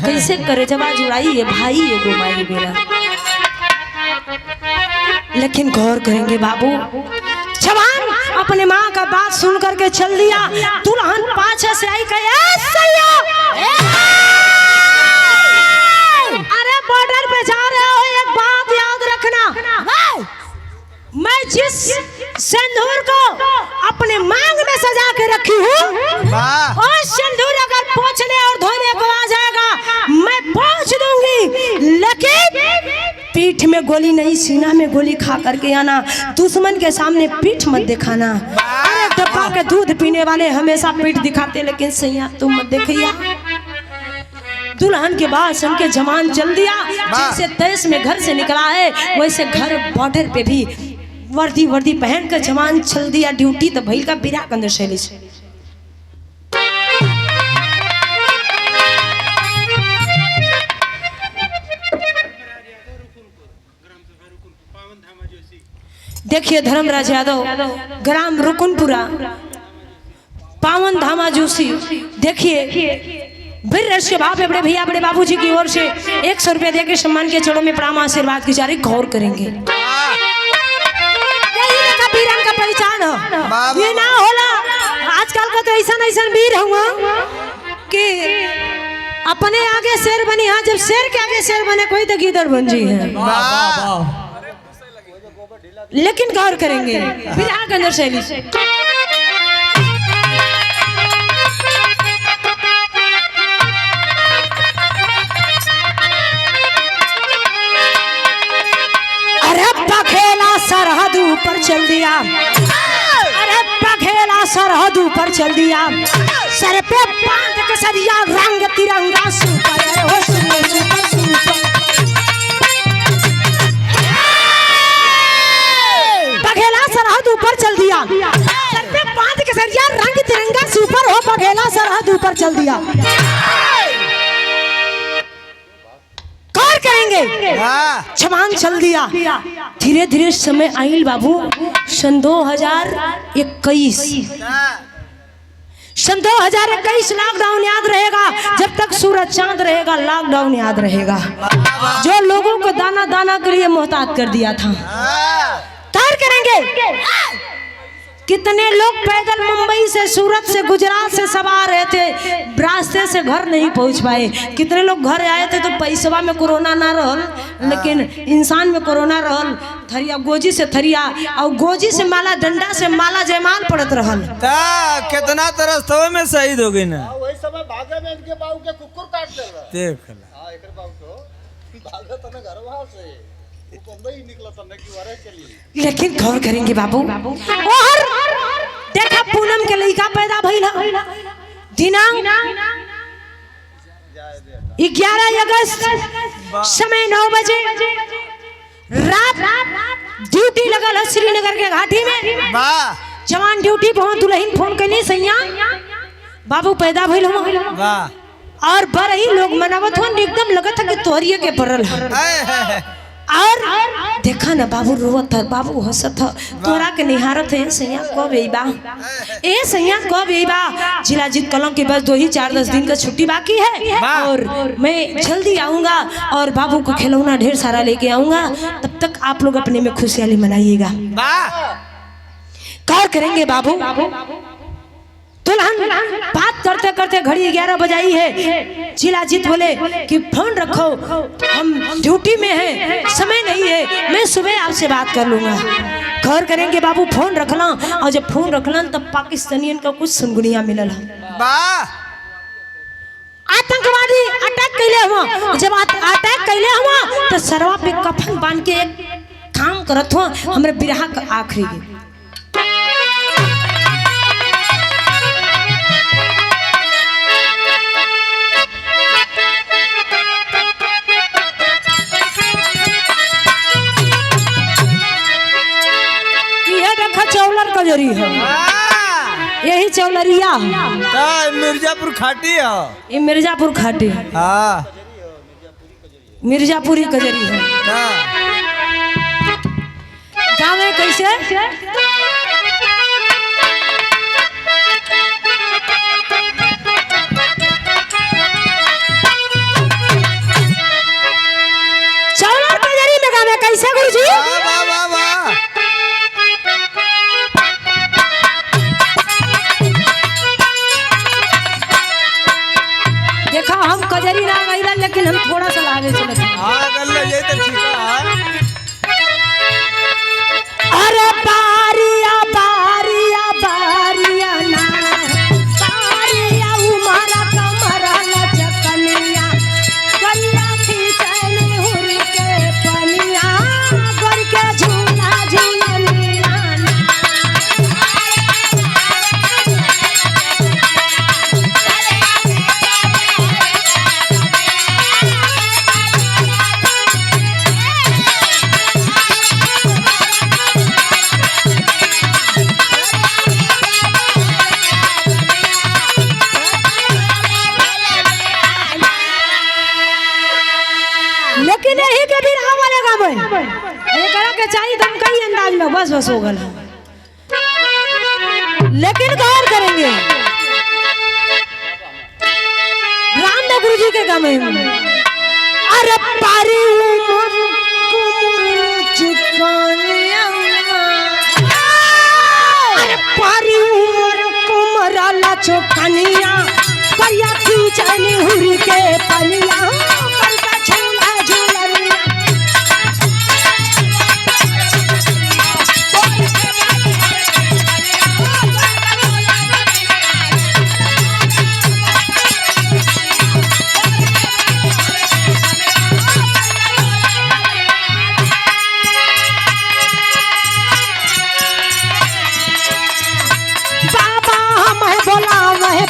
A: कैसे करे जवा जुड़ाई है भाई एगो माई बिना। लेकिन गौर करेंगे बाबू, जवान अपने माँ का बात सुन करके चल दिया, दुल्हन पाछे से आई कहे अरे बॉर्डर पे जा रहे हो, एक बात याद रखना, मैं जिस सिंदूर को अपने मांग में सजा के रखी हूँ, और सिंदूर अगर पोंछने और धोने को आ जाएगा मैं पोंछ दूंगी, लेकिन पीठ में गोली नहीं सीना में गोली खा करके आना, दुश्मन के सामने पीठ मत दिखाना। अरे डब्बा के दूध पीने वाले हमेशा पीठ दिखाते, लेकिन सैया तुम मत देखिया। दुल्हन के बाद सुन के जवान चल दिया, जैसे देश में घर से निकला है वैसे घर बॉर्डर पे भी वर्दी पहन कर जवान चल दिया ड्यूटी। तो भैल का बिरा अंदर शैली से देखिए धर्मराज यादव ग्राम रुकुनपुरा पावन धामा जोशी। देखिए वीर भाव बड़े भैया बड़े बाबूजी की ओर से 100 रुपए देके सम्मान के चढ़ों में प्रणाम आशीर्वाद की जारी। गौर करेंगे वीरन का पहचान हो, ये ना होला आजकल का तो ऐसा वीर हुआ कि अपने आगे शेर बनी। हाँ, जब शेर के आगे शेर बने कोई तो गीदड़ बन जी है। लेकिन गौर करेंगे बिहार के अंदर शैली से सरहद ऊपर चल दिया, अरे बघेला सरहद ऊपर चल दिया, सर पे बांध के सरिया रंग तिरंगा सुपर हो सुपर। बघेला सरहद ऊपर चल दिया, सर पे बांध के सरिया रंग तिरंगा सुपर हो, बघेला सरहद ऊपर चल दिया। गौर करेंगे जवान चल दिया। धीरे धीरे समय आइल बाबू सन 2021। सन 2021 लॉकडाउन याद रहेगा। जब तक सूरज चांद रहेगा लॉकडाउन याद रहेगा। जो लोगों को दाना दाना के लिए मोहताज कर दिया था। तार करेंगे कितने लोग पैदल मुंबई से सूरत से गुजरात से सब आ रहे थे, रास्ते से घर नहीं पहुंच पाए। कितने लोग घर आए थे तो पैसवा में कोरोना ना रहल, लेकिन इंसान में कोरोना रहल। थरिया गोजी से थरिया और गोजी से माला, डंडा से माला जयमाल पड़त रहल।
B: कितना तरह में शहीद हो गई ना।
C: वही समय भागे में इनके बाबू के कुकुर काट देला।
B: देख
C: हां एकर बाबू तो भागे तने घर वहां से वो बंबई निकला तने की वारे चली।
A: लेकिन गौर करेंगे बाबू और देखा पूनम के लड़का पैदा भइल दिनांक 11 अगस्त समय 9 बजे रात ड्यूटी लगल है श्रीनगर के घाटी में। जवान ड्यूटी पहुंच दुल्हन फोन कैली सैया बाबू पैदा भइल हो और बरही लोग मनावत हो, एकदम लगत है कि तोहरिए के पड़ल है। और देखा ना बाबू रोवत था, बाबू हंसत था, तोरा के निहारत है सैया कब अइबा, ए सैया कब अइबा। जिला जीत कलम के बस 2-4-10 दिन का छुट्टी बाकी है और मैं जल्दी आऊंगा और बाबू को खिलौना ढेर सारा लेके आऊंगा। तब तक आप लोग अपने में खुशहाली मनाइएगा। क्या करेंगे बाबू दुल्हन बात करते करते घड़ी 11 बजाई है। जिला जीत बोले कि फोन रखो हम ड्यूटी में हैं, समय नहीं है, मैं सुबह आपसे बात कर लूंगा। गौर करेंगे बाबू फोन रखला और जब फोन रखला तब पाकिस्तानियन का कुछ सुनगुनिया मिलल। आतंकवादी अटैक कैले हुआ। जब अटैक कैले हुआ तो सरवा पे कफन बांध के एक काम करत हुआ हमरे बिरहा का आखिरी चौलर कजरी है, यही चौलरिया
B: मिर्जापुर खाटी है।
A: ये मिर्जापुर खाटी है। मिर्जापुरी कजरी है। गाँव में कैसे चौलर कजरी में गाँव में कैसे गुरुजी देखा हम कजरी ना गईला, लेकिन हम थोड़ा सा लागे चलते हैं।
B: ये तो ठीक है।
A: अरे बारिया बारिया बारिया ना बारिया उमारा कमरा लचकनिया गल्ला खींचन हुर के पनिया गर के झूला झूलनिया लेकिन यही के भी रहा वाले गाँव में ये करा के चाहिए तुम कई अंदाज में बस हो गल। लेकिन गौर करेंगे रामदेव गुरु जी के गाँव में अरे पारी उमर कुमर चुकानिया अरे पारी उमर कुमर ला चुकानिया करिया खींचनी हुर के पनिया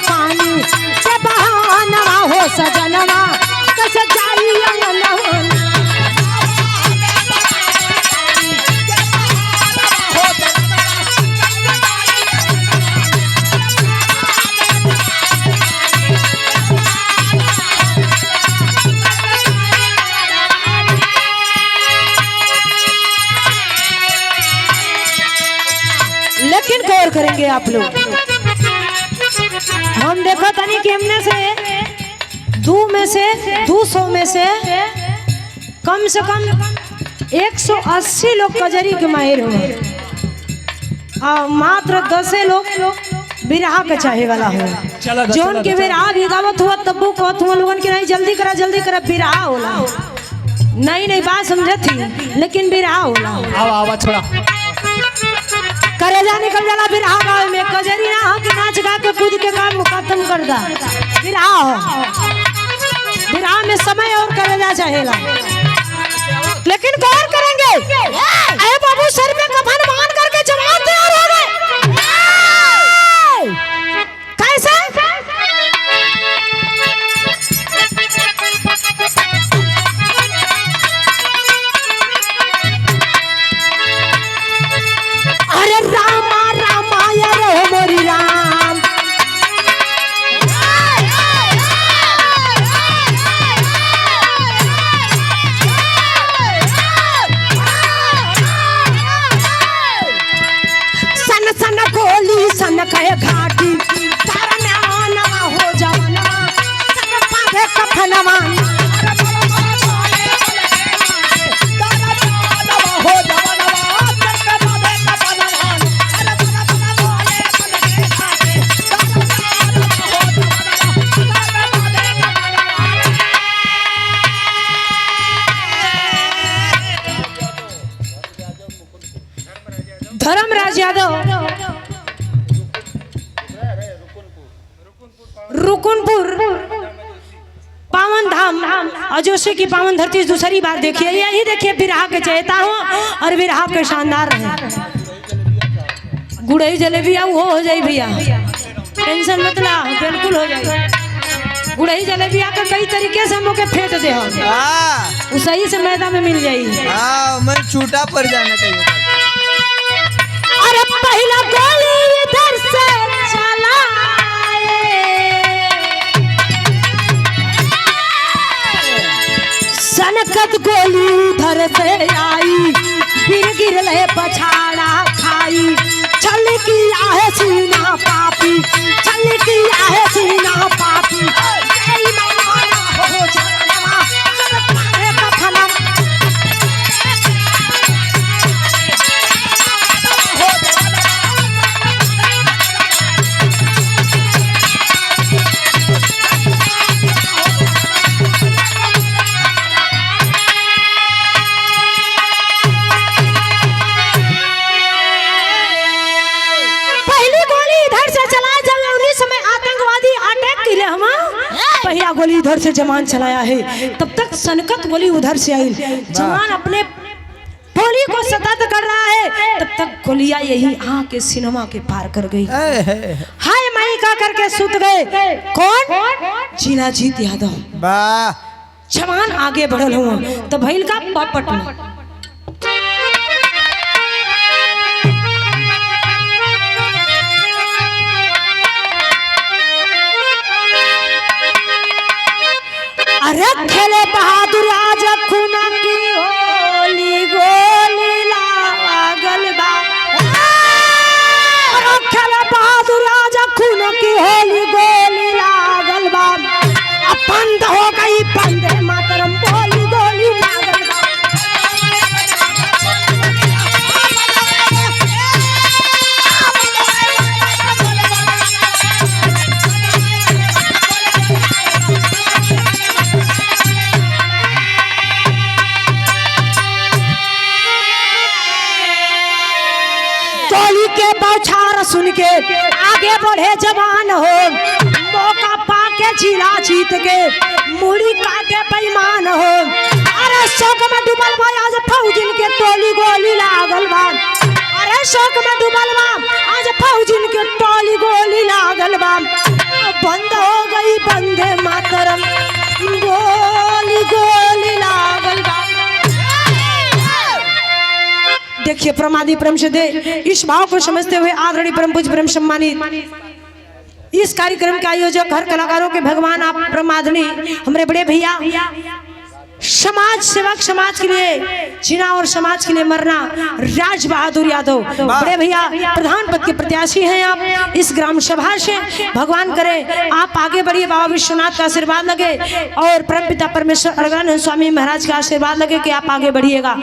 A: पानी से बहाना हो सजनवा कैसे जाए लेकिन गौर करेंगे आप लोग, हम देखो तनी कि हमने से 200 में से कम से कम 180 लोग कजरी के माहिर हो और मात्र 10 लोग बिरहा के चाहे वाला हो। जोन के बिरहा भी गावत हुआ तब्बू कहत हुआ लोगन के नहीं जल्दी करा बिरहा होला। नहीं बात समझे थी, लेकिन बिरहा होला।
D: आवा छोड़ा
A: करेजा निकल जाला बिरहा गावे में। कजरी ना हो कि नाच गा के कूद के काम खत्म कर दा। बिरहा हो, बिरहा में समय और करेजा चाहेला। लेकिन गौर करेंगे, अरे बाबू सर में कफन बांध करके जवान तैयार हो गए। कैसे? अरे रामा रामाय रे मोरी राम, सन सन गोली सन कहे घाटी, तारा नवा नवा हो जवाना, सन पाधे कफनवा धर्मराज यादव रुकुनपुर पावन धाम अजोसे की पावन धरती दूसरी बार देखिए। यही देखिए बिरहा के चेता हूँ और बिरहा के शानदार रहे। गुड़ई जलेबिया वो हो जाए भैया, टेंशन मत ला, बिल्कुल हो जाए। गुड़ई जलेबिया का कई तरीके से मुके फेंट दे हो, सही से मैदा में मिल जाएगी।
B: मैं छूटा पड़ जाना चाहिए।
A: अरे पहला गोली इधर से चलाए, सनकत गोली उधर से आई, फिर गिरले पछाड़ा खाई, छल किया है सीना पापी, छल किया है सीना पापी। जय माना हो जाना पाए कफना पहला गोली इधर से जवान चलाया है, तब तक सनकत गोली उधर से आई। जवान अपने गोली को सतत कर रहा है, तब तक गोलिया यही आके सिनेमा के पार कर गई। हाय माई का करके सुत गए। कौन? जिलाजीत यादव। जवान आगे बढ़ल हुआ तो भइल का पपट में अरे खेले बहादुर आज खूना की होली गोली लागल बा। अरे खेले बहादुर आज खूना की होली गोली लागल बा। अब बंद हो गई बंदे मातरम बोली गोली लागल बा। सुन के आगे बढ़े जवान हो, मौका पाके जिला जीत के मुड़ी काटे बेईमान हो। अरे शौक में डूबल बा आज फौजिन के टोली गोली लागल बा। अरे शौक में डूबल बा आज फौजिन के टोली गोली लागल बा। बंद हो गई बंदे मातरम गोली गोली लागल बा। देखिए प्रमादी परम से दे इस भाव को समझते हुए आदरणीय परम पूज्य परम सम्मानित इस कार्यक्रम के आयोजक हर कलाकारों के भगवान आप प्रमादनी हमारे बड़े भैया समाज सेवक, समाज के लिए जीना और समाज के लिए मरना। राज बहादुर यादव बड़े भैया प्रधान पद के प्रत्याशी हैं आप इस ग्राम सभा से। भगवान करे आप आगे बढ़िए, बाबा विश्वनाथ का आशीर्वाद लगे और परमपिता परमेश्वर अरगन स्वामी महाराज का आशीर्वाद लगे कि आप आगे बढ़िएगा।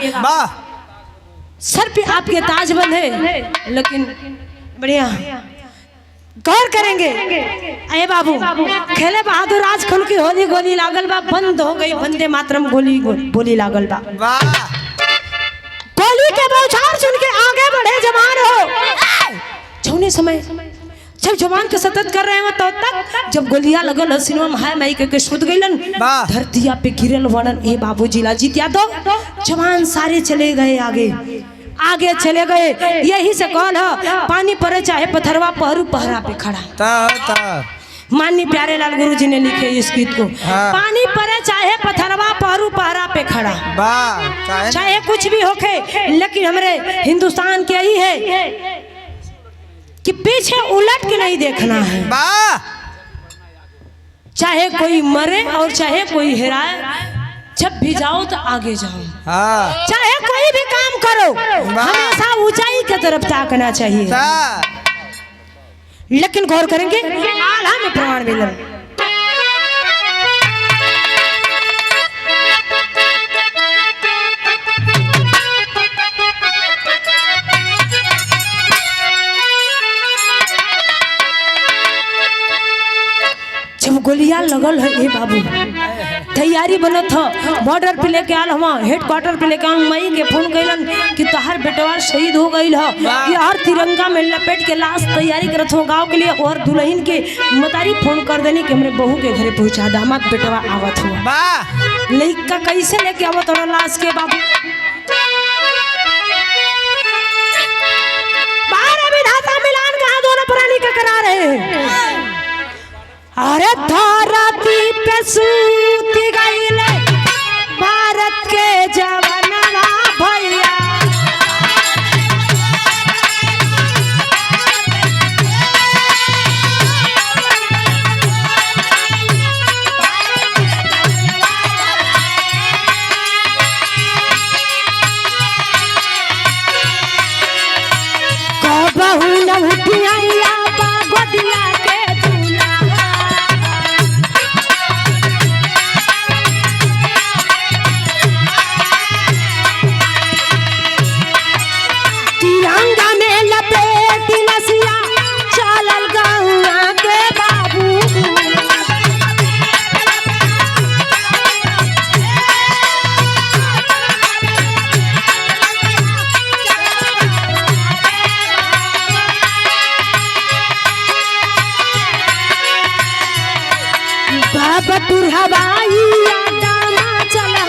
A: सर पे आपके ताज बंद है, लेकिन बढ़िया गौर करेंगे। अरे बाबू खेले बहादुर आज खुल की होली गोली लागल बा, बंद हो गई वंदे मातरम गोली बोली लागल बा। गोली के बौछार सुन के आगे बढ़े जवान हो। जौने समय जब जवान के सतत कर रहे हो तो तक जब गोलियां लगल हसीनवा हाय माई के सुध गइलन, धरतिया पे गिरल वड़न। ए बाबू जिला जीत यादव जवान सारे चले गए आगे, आगे चले गए। यही से कौन है पानी पड़े चाहे पत्थरवा पहरू पहरा पे खड़ा। माननीय प्यारेलाल गुरु जी ने लिखे इस गीत को। पानी पड़े चाहे पत्थरवा पहरू पहरा पे खड़ा, चाहे कुछ भी होके, लेकिन हमारे हिंदुस्तान के यही है कि पीछे उलट के नहीं देखना है। चाहे कोई मरे और चाहे कोई हेराए, जब भी जाओ तो आगे जाओ। चाहे कोई भी काम करो, हमेशा ऊंचाई की तरफ ताकना चाहिए। लेकिन गौर करेंगे आल्हा में प्रमाण मिलन। जब गोलियां लगल है ए बाबू, तैयारी बनत ह, बॉर्डर पे लेके आल हम, हेडक्वार्टर पे लेके आल। मई के फोन कैलन कि तहार बेटवा शहीद हो गई है, यार तिरंगा में लपेट के लाश तैयारी करत हो गांव के लिए। और दुल्हन के मतारी फोन कर देनी कि हमरे बहू के घरे पहुंचा दा, हमार बेटवा आवत हुआ। लइका कैसे लेके आवत और लाश के बाबू। बाहर विधाता मिलान कहा दोनों प्राणी का करा रहे हैं। अरे धरती पे सूती गईले भारत के जवानवा भैया, कबहू न उठिया गोदिया के बटुर हवाई अड्डा चला।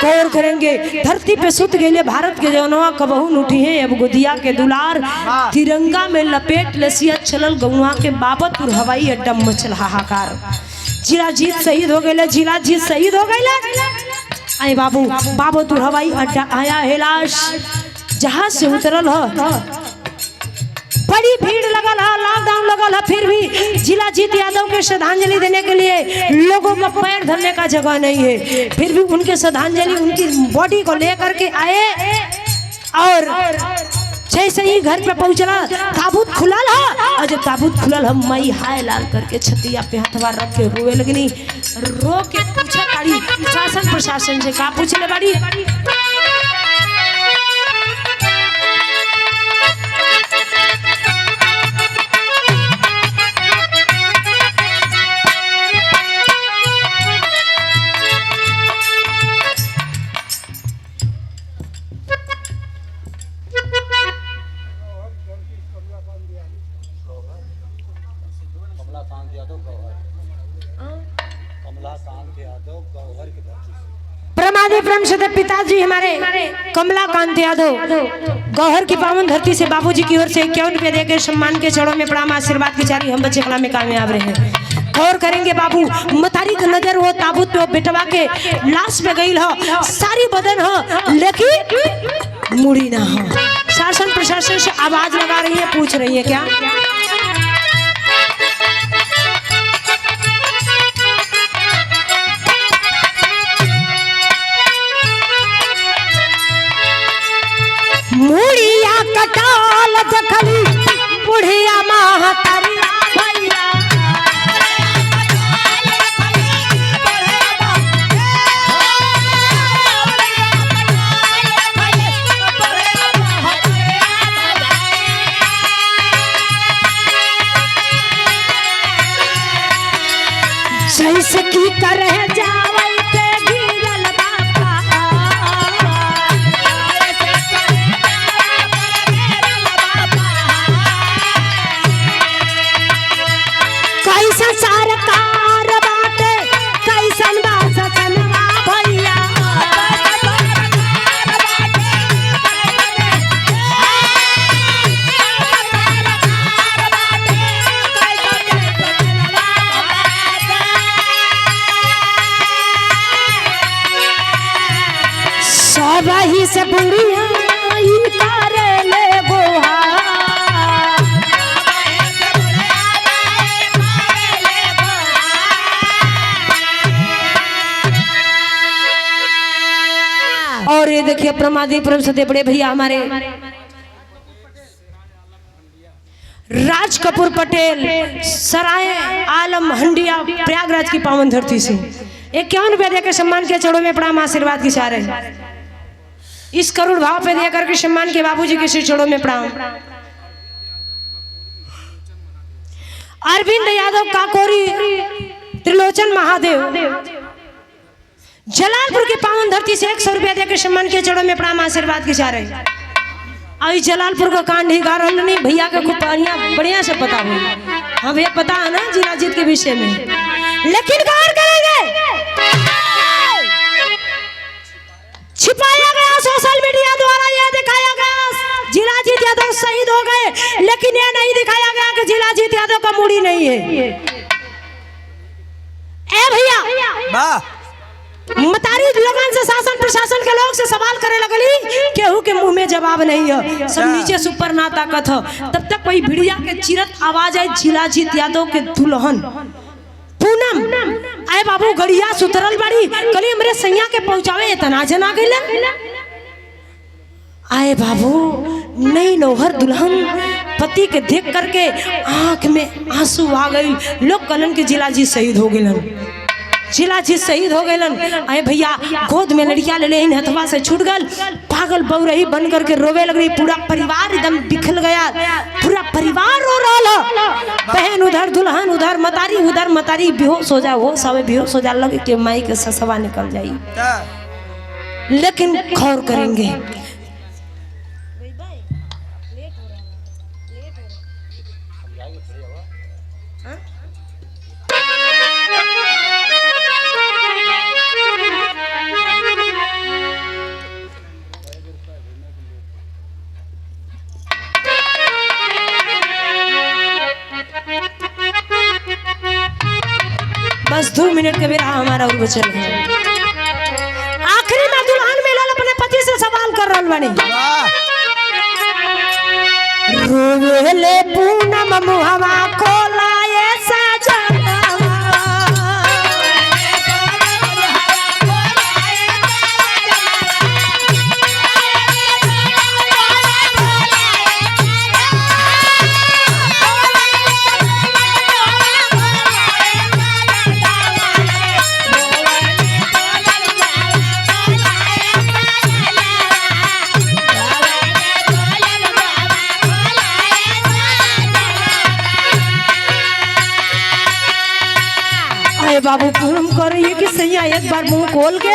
A: गौर करेंगे धरती पे सुत गए भारत के जवानवा कबहू उठी है अब गोदिया के दुलार। तिरंगा में लपेट लसियत चलल गौवा के बाबतपुर हवाई अड्डा मचल हाहाकार। जिला जीत शहीद हो गए, जिला जीत शहीद हो गए। आए बाबू बाबतपुर हवाई अड्डा आया है लाश, जहाज से उतरल है, बड़ी भीड़ लगल है, लॉकडाउन लगल है, फिर भी जिला जीत यादव के श्रद्धांजलि देने के लिए लोगों का पैर धरने का जगह नहीं है। फिर भी उनके श्रद्धांजलि उनकी बॉडी को लेकर के आए और जैसे ही घर पे पहुंचला ताबूत खुलल है। और जब ताबूत खुलल हम मई हाय लाल करके छतिया पे हथवा रख के रोए लगनी। रो के पूछा ताड़ी शासन प्रशासन से, का पूछले बाड़ी? परमादि प्रेम से पिताजी हमारे कमलाकांत यादव गौहर की पावन धरती से बाबूजी की ओर से 51 रुपये देकर सम्मान के चढ़ों में प्रणाम आशीर्वाद की जारी हम बच्चे कला में कामयाब रहे। गौर करेंगे बाबू मतारी का नजर हो ताबूत पे बेटवा के लाश पे गई हो, सारी बदन हो, लेकिन मुड़ी ना हो। शासन प्रशासन से आवाज लगा रही है, पूछ रही है क्या? मुड़िया कटाल देखली बुढ़िया महतरिया भैया, जैसे की करे जावई पे गिरल बापा, कैसा सरकार बाटे कैसन बा सचनवा भैया, सब ही से बुढ़िया ई करे ले गोहा, और ये देखिए प्रमादी परम सदे बड़े भैया हमारे राज कपूर पटेल सराय आलम हंडिया प्रयागराज की पावन धरती से 51 रुपया देकर सम्मान के चढ़ो में प्रणाम आशीर्वाद की चाह रहे। इस करोड़ भाव पे देकर के सम्मान के बाबूजी के श्री चढ़ो में प्रणाम। अरविंद यादव काकोरी त्रिलोचन महादेव जलालपुर की पावन धरती से 100 रुपया देकर सम्मान के चढ़ो में प्रणाम आशीर्वाद की चाह रहे। आई जलालपुर का कांड ही गा रहा नहीं भैया का खूब बढ़िया से पता हो। हाँ भैया पता है ना जिला जीत के विषय में, लेकिन गौर करेंगे छिपाया गया सोशल मीडिया द्वारा यह दिखाया गया जिला जीत यादव शहीद हो गए, लेकिन यह नहीं दिखाया गया कि जिला जीत यादव का मूड़ी नहीं है। ए भैया मतारी लगन से शासन प्रशासन के लोग से सवाल करे लगली, केहू के मुंह में जवाब नहीं है, सब नीचे सुपर ना ताकत है। तब तक कोई भिड़िया के चिरत आवाज आई जिला जीत यादव के दुल्हन पूनम, आए बाबू गड़िया सुतरल बड़ी कली हमरे सैया के पहुंचावे इतना जना गइल। आए बाबू नई नौहर दुल्हन पति के देख करके आंख में आंसू आ गई। लोग कलन के जिला जी शहीद हो गए, जिला जी शहीद हो गए। अरे भैया गोद में लड़कियां ले लेन हथवा से छूट गल, पागल बौरही बन करके रोवे लग रही। पूरा परिवार एकदम बिखल गया, पूरा परिवार रो रहा। बहन उधर दुल्हन उधर मतारी बेहोश हो जाए, वो सब बेहोश हो जाए, लगे कि माई के ससवा निकल जाई। लेकिन गौर करेंगे बस 2 मिनट के बेरा हमारा और बचल है। आखिरी में दुल्हन मिलल अपने पति से सवाल कर रहल बानी, रोवेले पूनम मुहवा खोलाए सजनवा, बाबू पूनम कर रही है कि सैया एक बार मुंह खोल के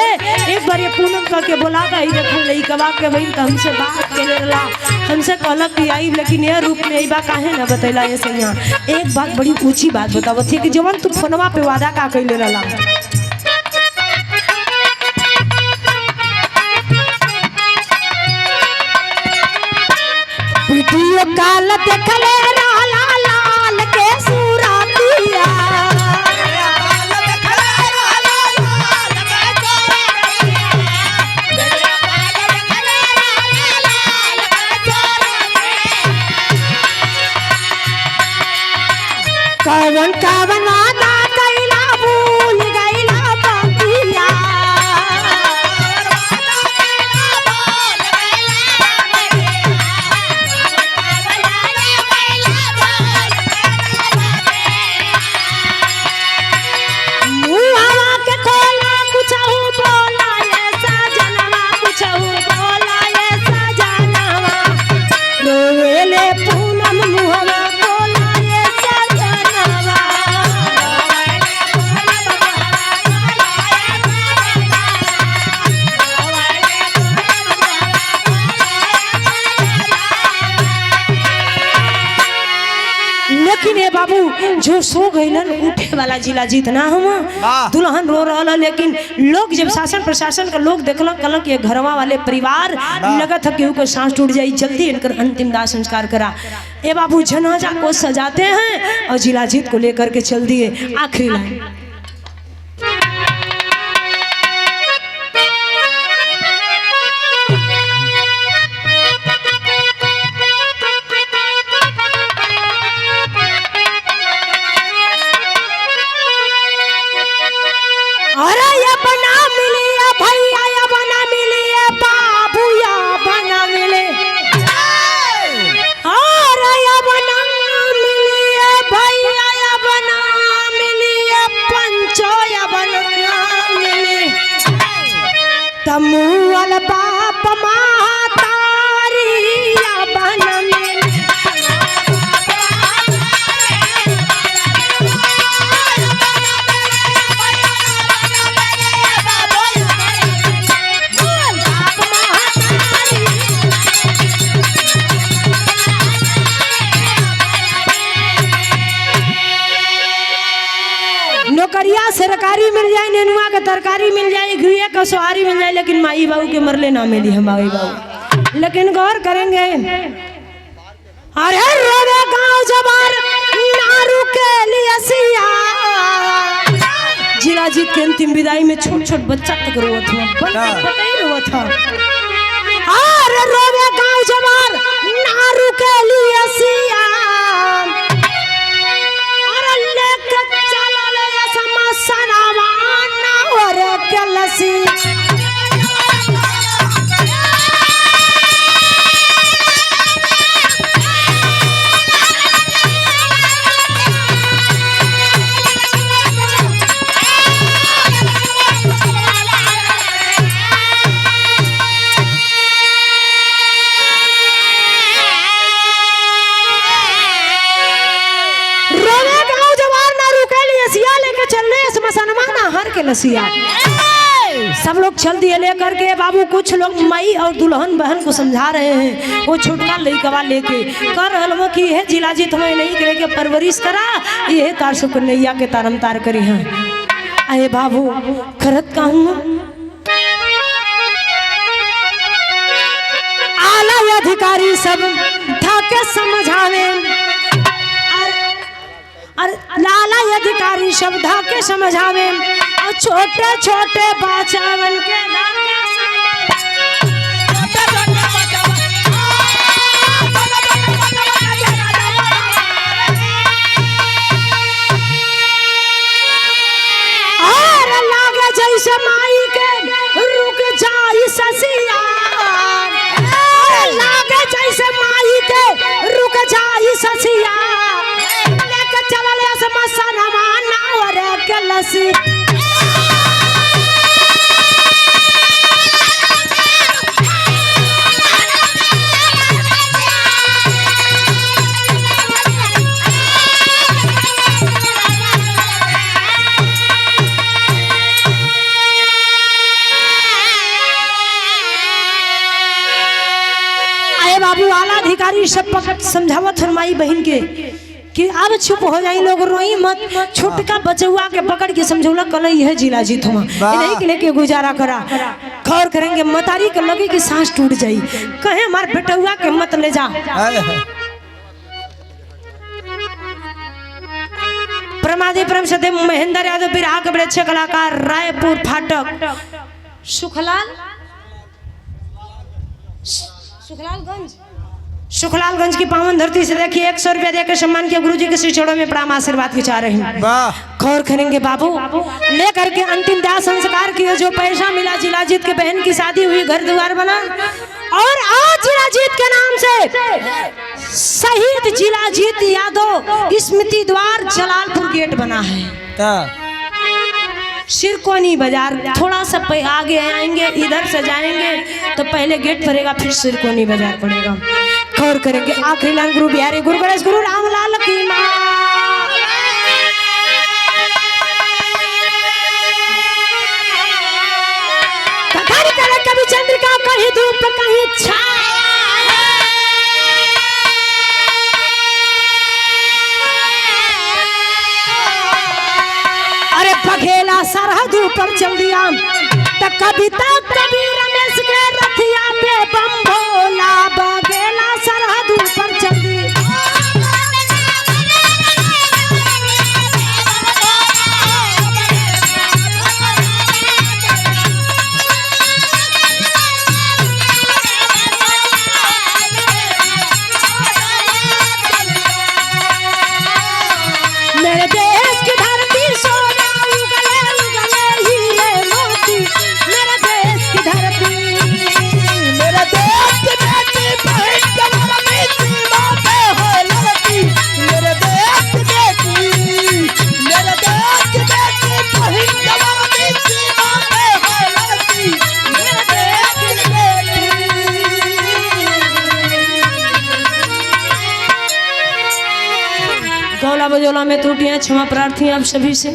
A: एक बार ये पूनम करके बोला था ही देखल नहीं कबा के भाई हमसे बात के लेला, हमसे कहलक कि आई, लेकिन ये रूप में बा काहे ना बतैला ये सैया। एक बात बड़ी ऊंची बात बतावत थी कि जवन तू फोनवा पे वादा का कइले रहला, वीडियो कॉल देखले रहला लाल के सूरतिया, गइलन उठे वाला जिला जीत ना हम दुल्हन रो रहा, लेकिन लोग जब शासन प्रशासन का लोग देखल कहल कि घरवा वाले परिवार लगत है केहू को सांस टूट जाई, जल्दी इनकर अंतिम दाह संस्कार करा। ए बाबू जनाजा को सजाते हैं और जिला जीत को लेकर के चल दिए। आखिरी लाइन तमुअल बाप मातारी बन नौकरिया सरकारी मिल जाए, नेनुआ का तरकारी मिल जाए, घिया का सोहारी मिल जाए, लेकिन माई बाबू के मरले ना मिली हम माई बाबू। लेकिन गौर करेंगे, अरे रोवे गांव जवार नारू के लिए सिया। जिला जीत के अंतिम विदाई में छोट छोट बच्चा तक रोवत था। अरे रोवे गांव जवार नारू के लिए सिया। के लसिया सब लोग चल दिए लेकर के। बाबू कुछ लोग माई और दुल्हन बहन को समझा रहे हैं, वो छोटका लड़कवा लेके कर हलवा की है जिला जीत हमें नहीं करे के परवरिश करा, ये तार सुख नैया के तारम तार करी हैं। अरे बाबू खरत कहूँ आला अधिकारी सब ठाके समझावे, लाला अधिकारी शब्द के समझावे और छोटे छोटे बच्चन के और लागे जैसे माई के रुक जाई ससिया, लागे जैसे माई के रुक जाई ससिया। बाबू आला अधिकारी सब समझावत हन माई बहन के कि अब चुप हो जाई, लोग रोई मत। छोटका बचुआ के पकड़ के समझौला कल है जिला जीत हुआ नहीं के लेके गुजारा करा। खौर करेंगे मतारी के लगे कि सांस टूट जाई, कहे हमार बेटुआ के मत ले जा। प्रमादी परम सदैव महेंद्र यादव बिरहा के बड़े अच्छे कलाकार रायपुर फाटक सुखलालगंज की पावन धरती से देखिए 100 रुपया देकर सम्मान किया। गुरुजी के श्री चरणों में प्रणाम आशीर्वाद की चाह रहे हैं। गौर करेंगे बाबू लेकर के अंतिम दाह संस्कार किया। जो पैसा मिला जिला जीत के बहन की शादी हुई, घर द्वार बना और आज जिला जीत के नाम से शहीद जिला जीत यादव स्मृति द्वार जलालपुर गेट बना है। सिरकोनी बाजार थोड़ा सा आगे आएंगे, इधर से जाएंगे तो पहले गेट पड़ेगा, फिर सिरकोनी बाजार पड़ेगा। गौर करेंगे आखिरी लाइन गुरु बिहारी गुरु गणेश गुरु रामलाल की मां। कभी चंद्रिका कहीं धूप कहीं छाया, सरहद ऊपर चल दिया। तो कविता कवि रमेश के रथिया पे बम भोला बगेला सरहद ऊपर चल दिया। मेरे देश की धरती सोना उगले उगले हीरे मोती। मेरे देश की धरती,
B: मेरे देश की बेटी बहन कमर में सीमा पे हो लड़की। मेरे देश की बेटी, मेरे देश की बेटी बहन कमर में सीमा पे हो लड़की। मेरे देश की बेटी।
A: गौला बजौला में त्रुटियां क्षमा प्रार्थी आप सभी से।